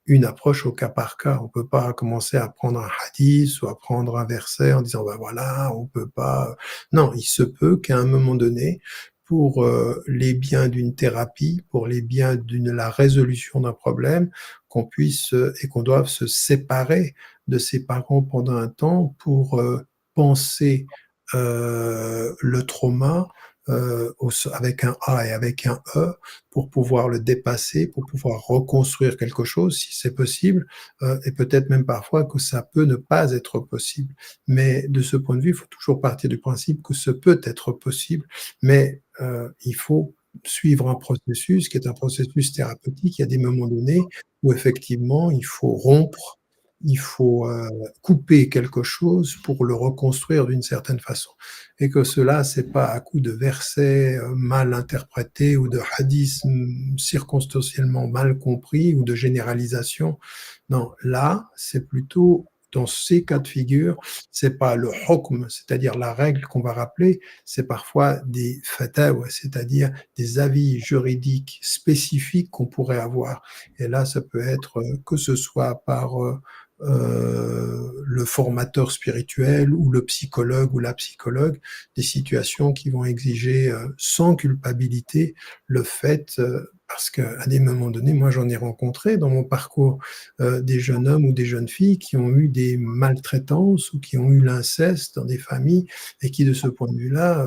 Speaker 2: une approche au cas par cas. On peut pas commencer à prendre un hadith ou à prendre un verset en disant: «Bah, voilà, on peut pas», non, il se peut qu'à un moment donné, pour, les biens d'une thérapie, pour les biens d'une la résolution d'un problème, qu'on puisse, et qu'on doive se séparer de ses parents pendant un temps pour, penser, le trauma, avec un A et avec un E, pour pouvoir le dépasser, pour pouvoir reconstruire quelque chose si c'est possible, et peut-être même parfois que ça peut ne pas être possible. Mais de ce point de vue, il faut toujours partir du principe que ce peut être possible, mais il faut suivre un processus qui est un processus thérapeutique. Il y a des moments donnés où effectivement il faut rompre, il faut, couper quelque chose pour le reconstruire d'une certaine façon et que cela, c'est pas à coup de versets, mal interprétés ou de hadiths, circonstanciellement mal compris ou de généralisation. Non, là, c'est plutôt dans ces cas de figure, c'est pas le hukm, c'est-à-dire la règle qu'on va rappeler, c'est parfois des fatawa, c'est-à-dire des avis juridiques spécifiques qu'on pourrait avoir. Et là, ça peut être, que ce soit par, le formateur spirituel ou le psychologue ou la psychologue, des situations qui vont exiger, sans culpabilité, le fait, parce qu'à des moments donnés, moi j'en ai rencontré dans mon parcours, des jeunes hommes ou des jeunes filles qui ont eu des maltraitances ou qui ont eu l'inceste dans des familles et qui, de ce point de vue-là,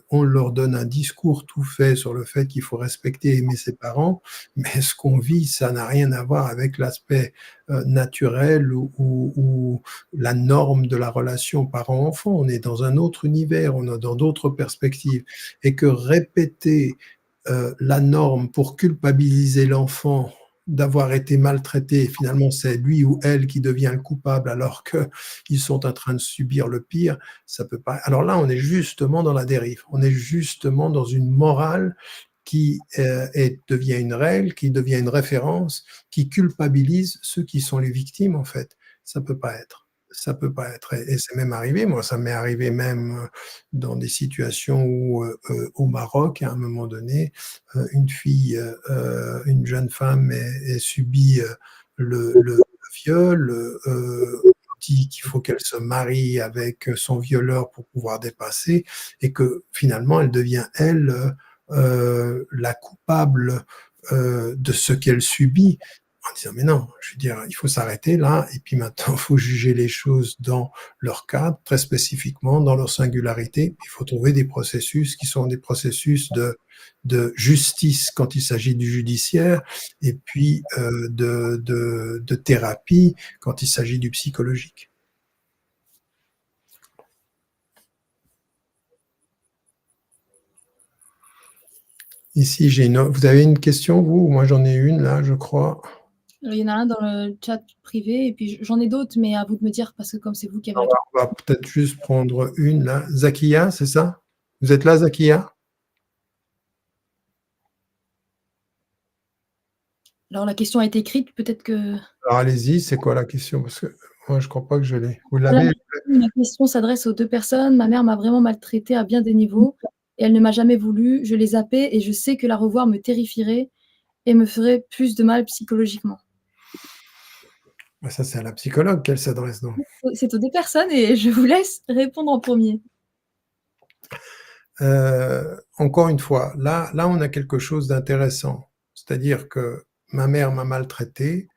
Speaker 2: on leur donne un discours tout fait sur le fait qu'il faut respecter et aimer ses parents, mais ce qu'on vit, ça n'a rien à voir avec l'aspect, naturel ou la norme de la relation parent-enfant. On est dans un autre univers, on est dans d'autres perspectives et que répéter, la norme pour culpabiliser l'enfant d'avoir été maltraité et finalement c'est lui ou elle qui devient le coupable alors qu'ils sont en train de subir le pire, ça peut pas, alors là, on est justement dans la dérive. On est justement dans une morale qui, devient une règle, qui devient une référence, qui culpabilise ceux qui sont les victimes, en fait. Ça peut pas être. Ça peut pas être et c'est même arrivé, moi, ça m'est arrivé même, dans des situations où, au Maroc, à un moment donné, une fille, une jeune femme ait subi, le viol, on dit qu'il faut qu'elle se marie avec, son violeur pour pouvoir dépasser et que finalement elle devient elle, la coupable, de ce qu'elle subit en disant: «Mais non, je veux dire, il faut s'arrêter là et puis maintenant, il faut juger les choses dans leur cadre, très spécifiquement, dans leur singularité. Il faut trouver des processus qui sont des processus de justice quand il s'agit du judiciaire et puis, de thérapie quand il s'agit du psychologique». Ici, vous avez une question, vous? Moi, j'en ai une là, je crois.
Speaker 1: Il y en a un dans le chat privé et puis j'en ai d'autres, mais à vous de me dire parce que comme c'est vous qui avez la
Speaker 2: On va peut-être juste prendre une là. Zakia, c'est ça? Vous êtes là, Zakia?
Speaker 1: alors la question a été écrite, peut-être que
Speaker 2: Alors allez-y, c'est quoi la question? Parce que moi, je crois pas que je l'ai. Vous
Speaker 1: voilà,
Speaker 2: l'avez?
Speaker 1: ma question s'adresse aux 2 personnes. Ma mère m'a vraiment maltraitée à bien des niveaux et elle ne m'a jamais voulu. Je l'ai zappée et je sais que la revoir me terrifierait et me ferait plus de mal psychologiquement.
Speaker 2: Bah, ça, c'est à la psychologue qu'elle s'adresse, donc.
Speaker 1: C'est aux 2 personnes et je vous laisse répondre en premier.
Speaker 2: Encore une fois, là, on a quelque chose d'intéressant. C'est-à-dire que ma mère m'a maltraité,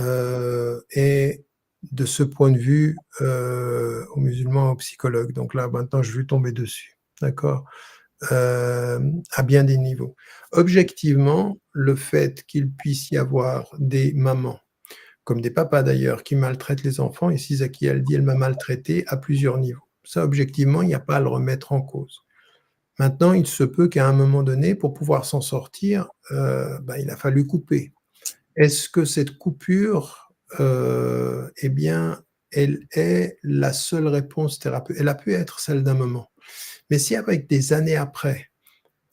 Speaker 2: et de ce point de vue, aux musulmans, aux psychologues. Donc là, maintenant, je vais tomber dessus. D'accord? À bien des niveaux. Objectivement, le fait qu'il puisse y avoir des mamans, comme des papas d'ailleurs, qui maltraitent les enfants, ici Zaki, elle dit: «Elle m'a maltraité à plusieurs niveaux». Ça, objectivement, il n'y a pas à le remettre en cause. Maintenant, il se peut qu'à un moment donné, pour pouvoir s'en sortir, il a fallu couper. Est-ce que cette coupure, eh bien, elle est la seule réponse thérapeutique? Elle a pu être celle d'un moment. Mais si avec des années après,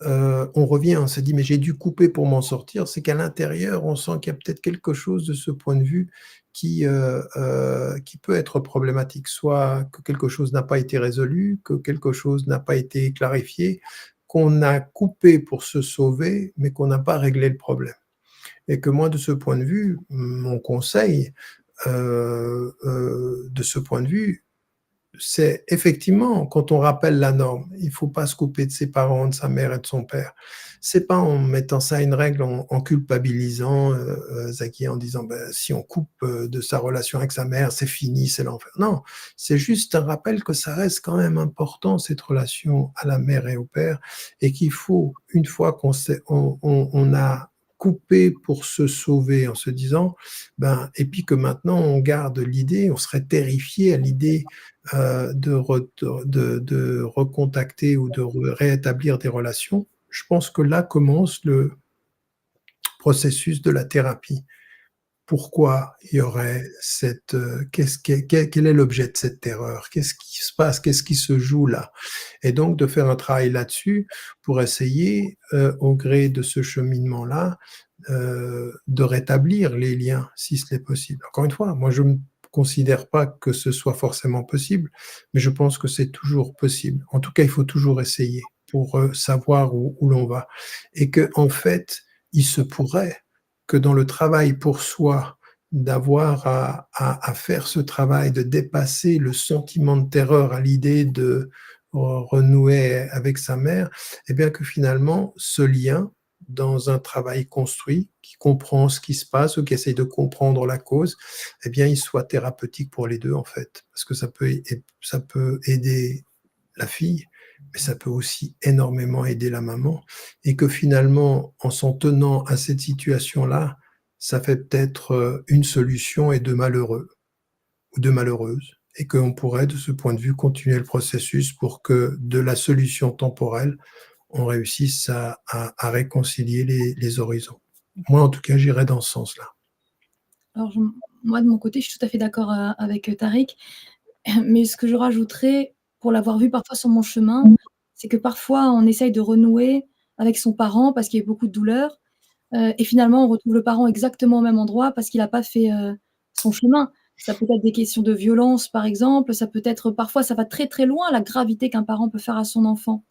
Speaker 2: on revient, on se dit: «Mais j'ai dû couper pour m'en sortir», c'est qu'à l'intérieur, on sent qu'il y a peut-être quelque chose de ce point de vue qui peut être problématique. Soit que quelque chose n'a pas été résolu, que quelque chose n'a pas été clarifié, qu'on a coupé pour se sauver, mais qu'on n'a pas réglé le problème. Et que moi, de ce point de vue, mon conseil, de ce point de vue, c'est effectivement, quand on rappelle la norme, il ne faut pas se couper de ses parents, de sa mère et de son père. C'est pas en mettant ça une règle, en culpabilisant, Zaki, en disant: «Ben, si on coupe, de sa relation avec sa mère, c'est fini, c'est l'enfer». Non, c'est juste un rappel que ça reste quand même important, cette relation à la mère et au père, et qu'il faut, une fois qu'on s'est on a coupé pour se sauver en se disant, et puis que maintenant on garde l'idée, on serait terrifié à l'idée de recontacter ou de réétablir des relations, je pense que là commence le processus de la thérapie. Pourquoi il y aurait cette, quel est l'objet de cette terreur? Qu'est-ce qui se passe? Qu'est-ce qui se joue là? Et donc de faire un travail là-dessus pour essayer, au gré de ce cheminement-là, de rétablir les liens, si ce n'est possible. Encore une fois, moi je ne considère pas que ce soit forcément possible, mais je pense que c'est toujours possible. En tout cas, il faut toujours essayer pour, savoir où l'on va, et qu'en fait, il se pourrait que dans le travail pour soi, d'avoir à faire ce travail, de dépasser le sentiment de terreur à l'idée de renouer avec sa mère, et bien que finalement ce lien, dans un travail construit, qui comprend ce qui se passe ou qui essaye de comprendre la cause, eh bien il soit thérapeutique pour les 2 en fait. Parce que ça peut aider la fille, mais ça peut aussi énormément aider la maman, et que finalement, en s'en tenant à cette situation-là, ça fait peut-être, une solution et 2 malheureux ou 2 malheureuses, et qu'on pourrait, de ce point de vue, continuer le processus pour que de la solution temporelle, on réussisse à réconcilier les horizons. Moi, en tout cas, j'irais dans ce sens-là.
Speaker 1: Alors moi de mon côté, je suis tout à fait d'accord, avec, Tariq, mais ce que je rajouterais, pour l'avoir vu parfois sur mon chemin, c'est que parfois on essaye de renouer avec son parent parce qu'il y a eu beaucoup de douleur, et finalement on retrouve le parent exactement au même endroit parce qu'il a pas fait, son chemin. Ça peut être des questions de violence, par exemple, ça peut être parfois ça va très, très loin, la gravité qu'un parent peut faire à son enfant,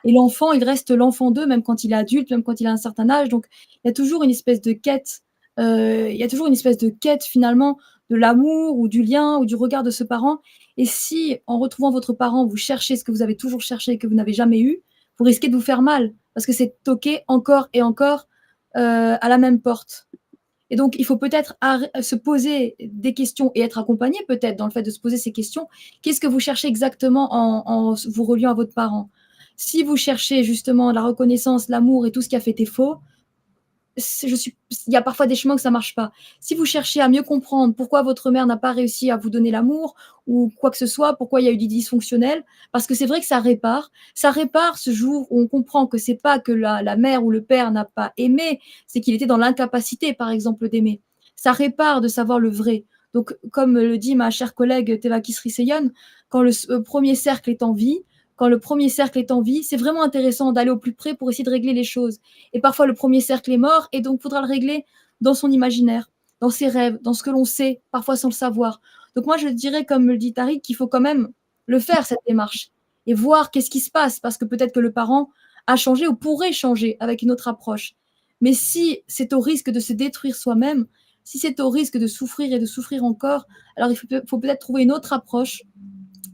Speaker 1: et l'enfant, il reste l'enfant d'eux, même quand il est adulte, même quand il a un certain âge, donc il y a toujours une espèce de quête, il y a toujours une espèce de quête finalement de l'amour ou du lien ou du regard de ce parent, et si, en retrouvant votre parent, vous cherchez ce que vous avez toujours cherché et que vous n'avez jamais eu, vous risquez de vous faire mal parce que c'est toquer encore et encore, à la même porte. Et donc, il faut peut-être se poser des questions et être accompagné peut-être dans le fait de se poser ces questions. Qu'est-ce que vous cherchez exactement en vous reliant à votre parent? Si vous cherchez justement la reconnaissance, l'amour et tout ce qui a fait défaut, il y a parfois des chemins que ça marche pas. Si vous cherchez à mieux comprendre pourquoi votre mère n'a pas réussi à vous donner l'amour ou quoi que ce soit, pourquoi il y a eu du dysfonctionnel, parce que c'est vrai que ça répare ce jour où on comprend que c'est pas que la mère ou le père n'a pas aimé, c'est qu'il était dans l'incapacité, par exemple, d'aimer. Ça répare de savoir le vrai. Donc, comme le dit ma chère collègue Tevaki Sriseyan, quand le premier cercle est en vie, quand le premier cercle est en vie, c'est vraiment intéressant d'aller au plus près pour essayer de régler les choses. Et parfois, le premier cercle est mort, et donc il faudra le régler dans son imaginaire, dans ses rêves, dans ce que l'on sait, parfois sans le savoir. Donc moi, je dirais, comme le dit Tariq, qu'il faut quand même le faire, cette démarche, et voir qu'est-ce qui se passe, parce que peut-être que le parent a changé ou pourrait changer avec une autre approche. Mais si c'est au risque de se détruire soi-même, si c'est au risque de souffrir et de souffrir encore, alors il faut peut-être trouver une autre approche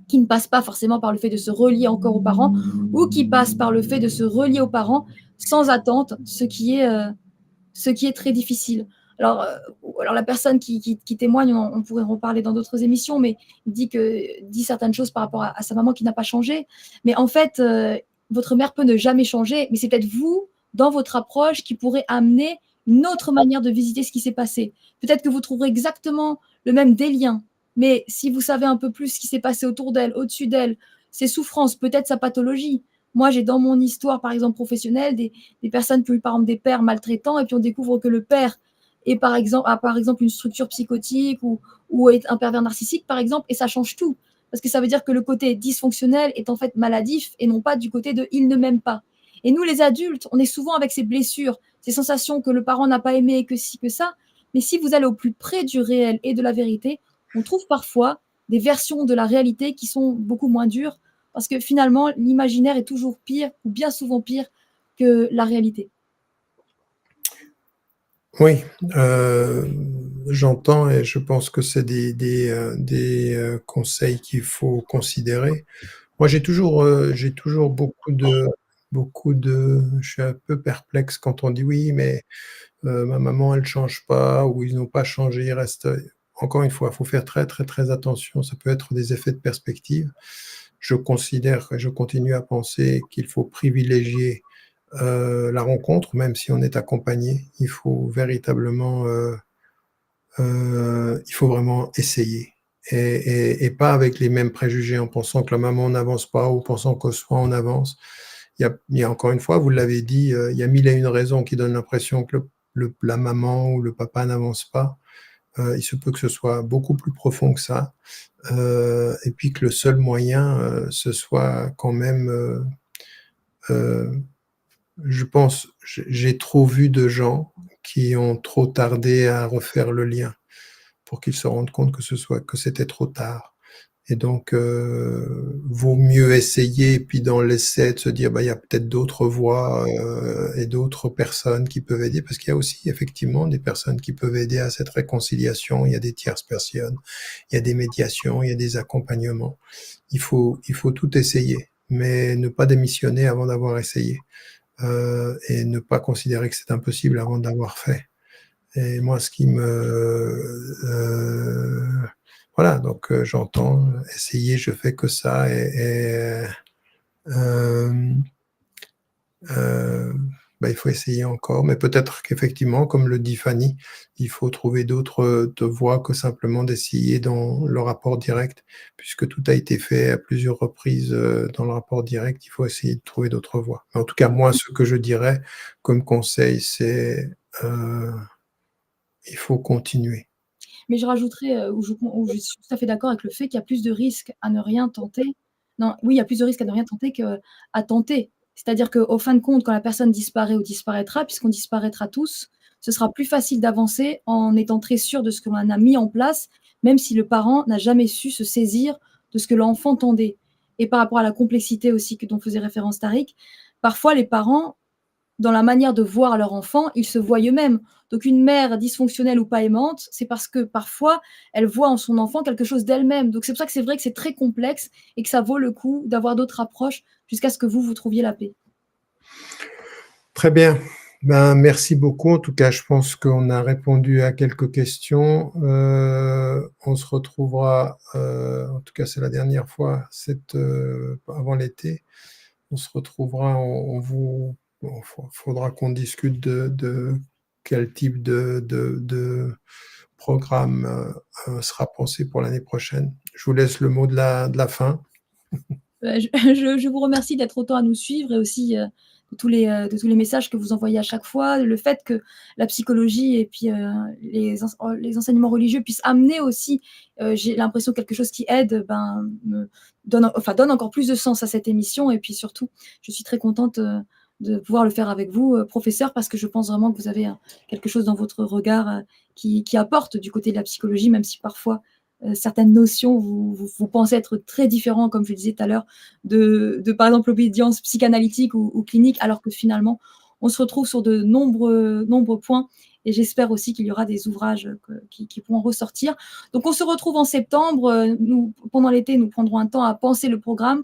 Speaker 1: qui ne passe pas forcément par le fait de se relier encore aux parents, ou qui passe par le fait de se relier aux parents sans attente, ce qui est très difficile. Alors la personne qui témoigne, on pourrait en reparler dans d'autres émissions, mais dit certaines choses par rapport à sa maman qui n'a pas changé. Mais en fait, votre mère peut ne jamais changer, mais c'est peut-être vous, dans votre approche, qui pourrez amener une autre manière de visiter ce qui s'est passé. Peut-être que vous trouverez exactement le même des liens, mais si vous savez un peu plus ce qui s'est passé autour d'elle, au-dessus d'elle, ses souffrances, peut-être sa pathologie. Moi, j'ai dans mon histoire, par exemple professionnelle, des personnes qui ont eu par exemple des pères maltraitants, et puis on découvre que le père a par exemple une structure psychotique ou est un pervers narcissique, par exemple, et ça change tout. Parce que ça veut dire que le côté dysfonctionnel est en fait maladif et non pas du côté de il ne m'aime pas. Et nous, les adultes, on est souvent avec ces blessures, ces sensations que le parent n'a pas aimé, que ci, que ça. Mais si vous allez au plus près du réel et de la vérité, on trouve parfois des versions de la réalité qui sont beaucoup moins dures, parce que finalement, l'imaginaire est toujours pire, ou bien souvent pire, que la réalité.
Speaker 2: Oui, j'entends et je pense que c'est des conseils qu'il faut considérer. Moi, j'ai toujours je suis un peu perplexe quand on dit: «Oui, mais ma maman, elle change pas» ou «Ils n'ont pas changé, ils restent», encore une fois, il faut faire très, très, très attention. Ça peut être des effets de perspective. Je considère et je continue à penser qu'il faut privilégier, la rencontre, même si on est accompagné. Il faut véritablement, il faut vraiment essayer et pas avec les mêmes préjugés en pensant que la maman n'avance pas ou pensant que soit on avance. Il y a encore une fois, vous l'avez dit, il y a 1000 et une raisons qui donnent l'impression que la maman ou le papa n'avance pas. Il se peut que ce soit beaucoup plus profond que ça, et puis que le seul moyen, ce soit quand même, heu, je pense, j'ai trop vu de gens qui ont trop tardé à refaire le lien pour qu'ils se rendent compte que c'était trop tard et donc vaut mieux essayer et puis dans l'essai de se dire: «Bah, il y a peut-être d'autres voies, et d'autres personnes qui peuvent aider». Parce qu'il y a aussi effectivement des personnes qui peuvent aider à cette réconciliation. Il y a des tierces personnes, il y a des médiations, il y a des accompagnements. Il faut tout essayer, mais ne pas démissionner avant d'avoir essayé, et ne pas considérer que c'est impossible avant d'avoir fait. Et moi, ce qui me, voilà, donc j'entends, essayer, je fais que ça et hem, heu, bah, il faut essayer encore, mais peut-être qu'effectivement, comme le dit Fanny, il faut trouver d'autres voies que simplement d'essayer dans le rapport direct. Puisque tout a été fait à plusieurs reprises, dans le rapport direct, il faut essayer de trouver d'autres voies. Mais en tout cas, moi, ce que je dirais comme conseil, c'est, heu, il faut continuer.
Speaker 1: Mais je rajouterais, où je suis tout à fait d'accord avec le fait qu'il y a plus de risques à ne rien tenter. Non, oui, il y a plus de risques à ne rien tenter qu'à tenter. C'est-à-dire qu'au fin de compte, quand la personne disparaît ou disparaîtra, puisqu'on disparaîtra tous, ce sera plus facile d'avancer en étant très sûr de ce que l'on a mis en place, même si le parent n'a jamais su se saisir de ce que l'enfant tendait. Et par rapport à la complexité aussi dont faisait référence Tariq, parfois les parents dans la manière de voir leur enfant, ils se voient eux-mêmes. Donc une mère dysfonctionnelle ou pas aimante, c'est parce que parfois, elle voit en son enfant quelque chose d'elle-même. Donc c'est pour ça que c'est vrai que c'est très complexe et que ça vaut le coup d'avoir d'autres approches jusqu'à ce que vous trouviez la paix.
Speaker 2: Très bien. Ben, merci beaucoup. En tout cas, je pense qu'on a répondu à quelques questions. On se retrouvera, en tout cas, c'est la dernière fois, avant l'été. On se retrouvera, faudra qu'on discute de quel type de programme, sera pensé pour l'année prochaine. Je vous laisse le mot de la fin.
Speaker 1: Je je vous remercie d'être autant à nous suivre et aussi, de tous les messages que vous envoyez à chaque fois. Le fait que la psychologie et puis, les enseignements religieux puissent amener aussi, j'ai l'impression quelque chose qui aide, ben, me donne encore plus de sens à cette émission et puis surtout, je suis très contente, de pouvoir le faire avec vous, professeur, parce que je pense vraiment que vous avez, quelque chose dans votre regard, qui apporte du côté de la psychologie, même si parfois, certaines notions, vous pensez être très différents, comme je le disais tout à l'heure, de par exemple l'obédience psychanalytique ou clinique, alors que finalement, on se retrouve sur de nombreux points et j'espère aussi qu'il y aura des ouvrages qui pourront ressortir. Donc on se retrouve en septembre, nous pendant l'été, nous prendrons un temps à penser le programme.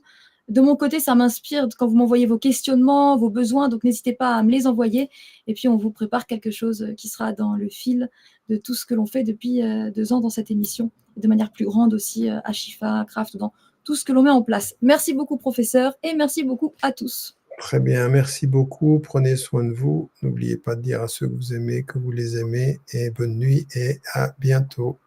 Speaker 1: De mon côté, ça m'inspire quand vous m'envoyez vos questionnements, vos besoins, donc n'hésitez pas à me les envoyer et puis on vous prépare quelque chose, qui sera dans le fil de tout ce que l'on fait depuis, 2 ans dans cette émission, de manière plus grande aussi, à Chifa, à Craft, dans tout ce que l'on met en place. Merci beaucoup professeur et merci beaucoup à tous.
Speaker 2: Très bien, merci beaucoup. Prenez soin de vous. N'oubliez pas de dire à ceux que vous aimez que vous les aimez et bonne nuit et à bientôt.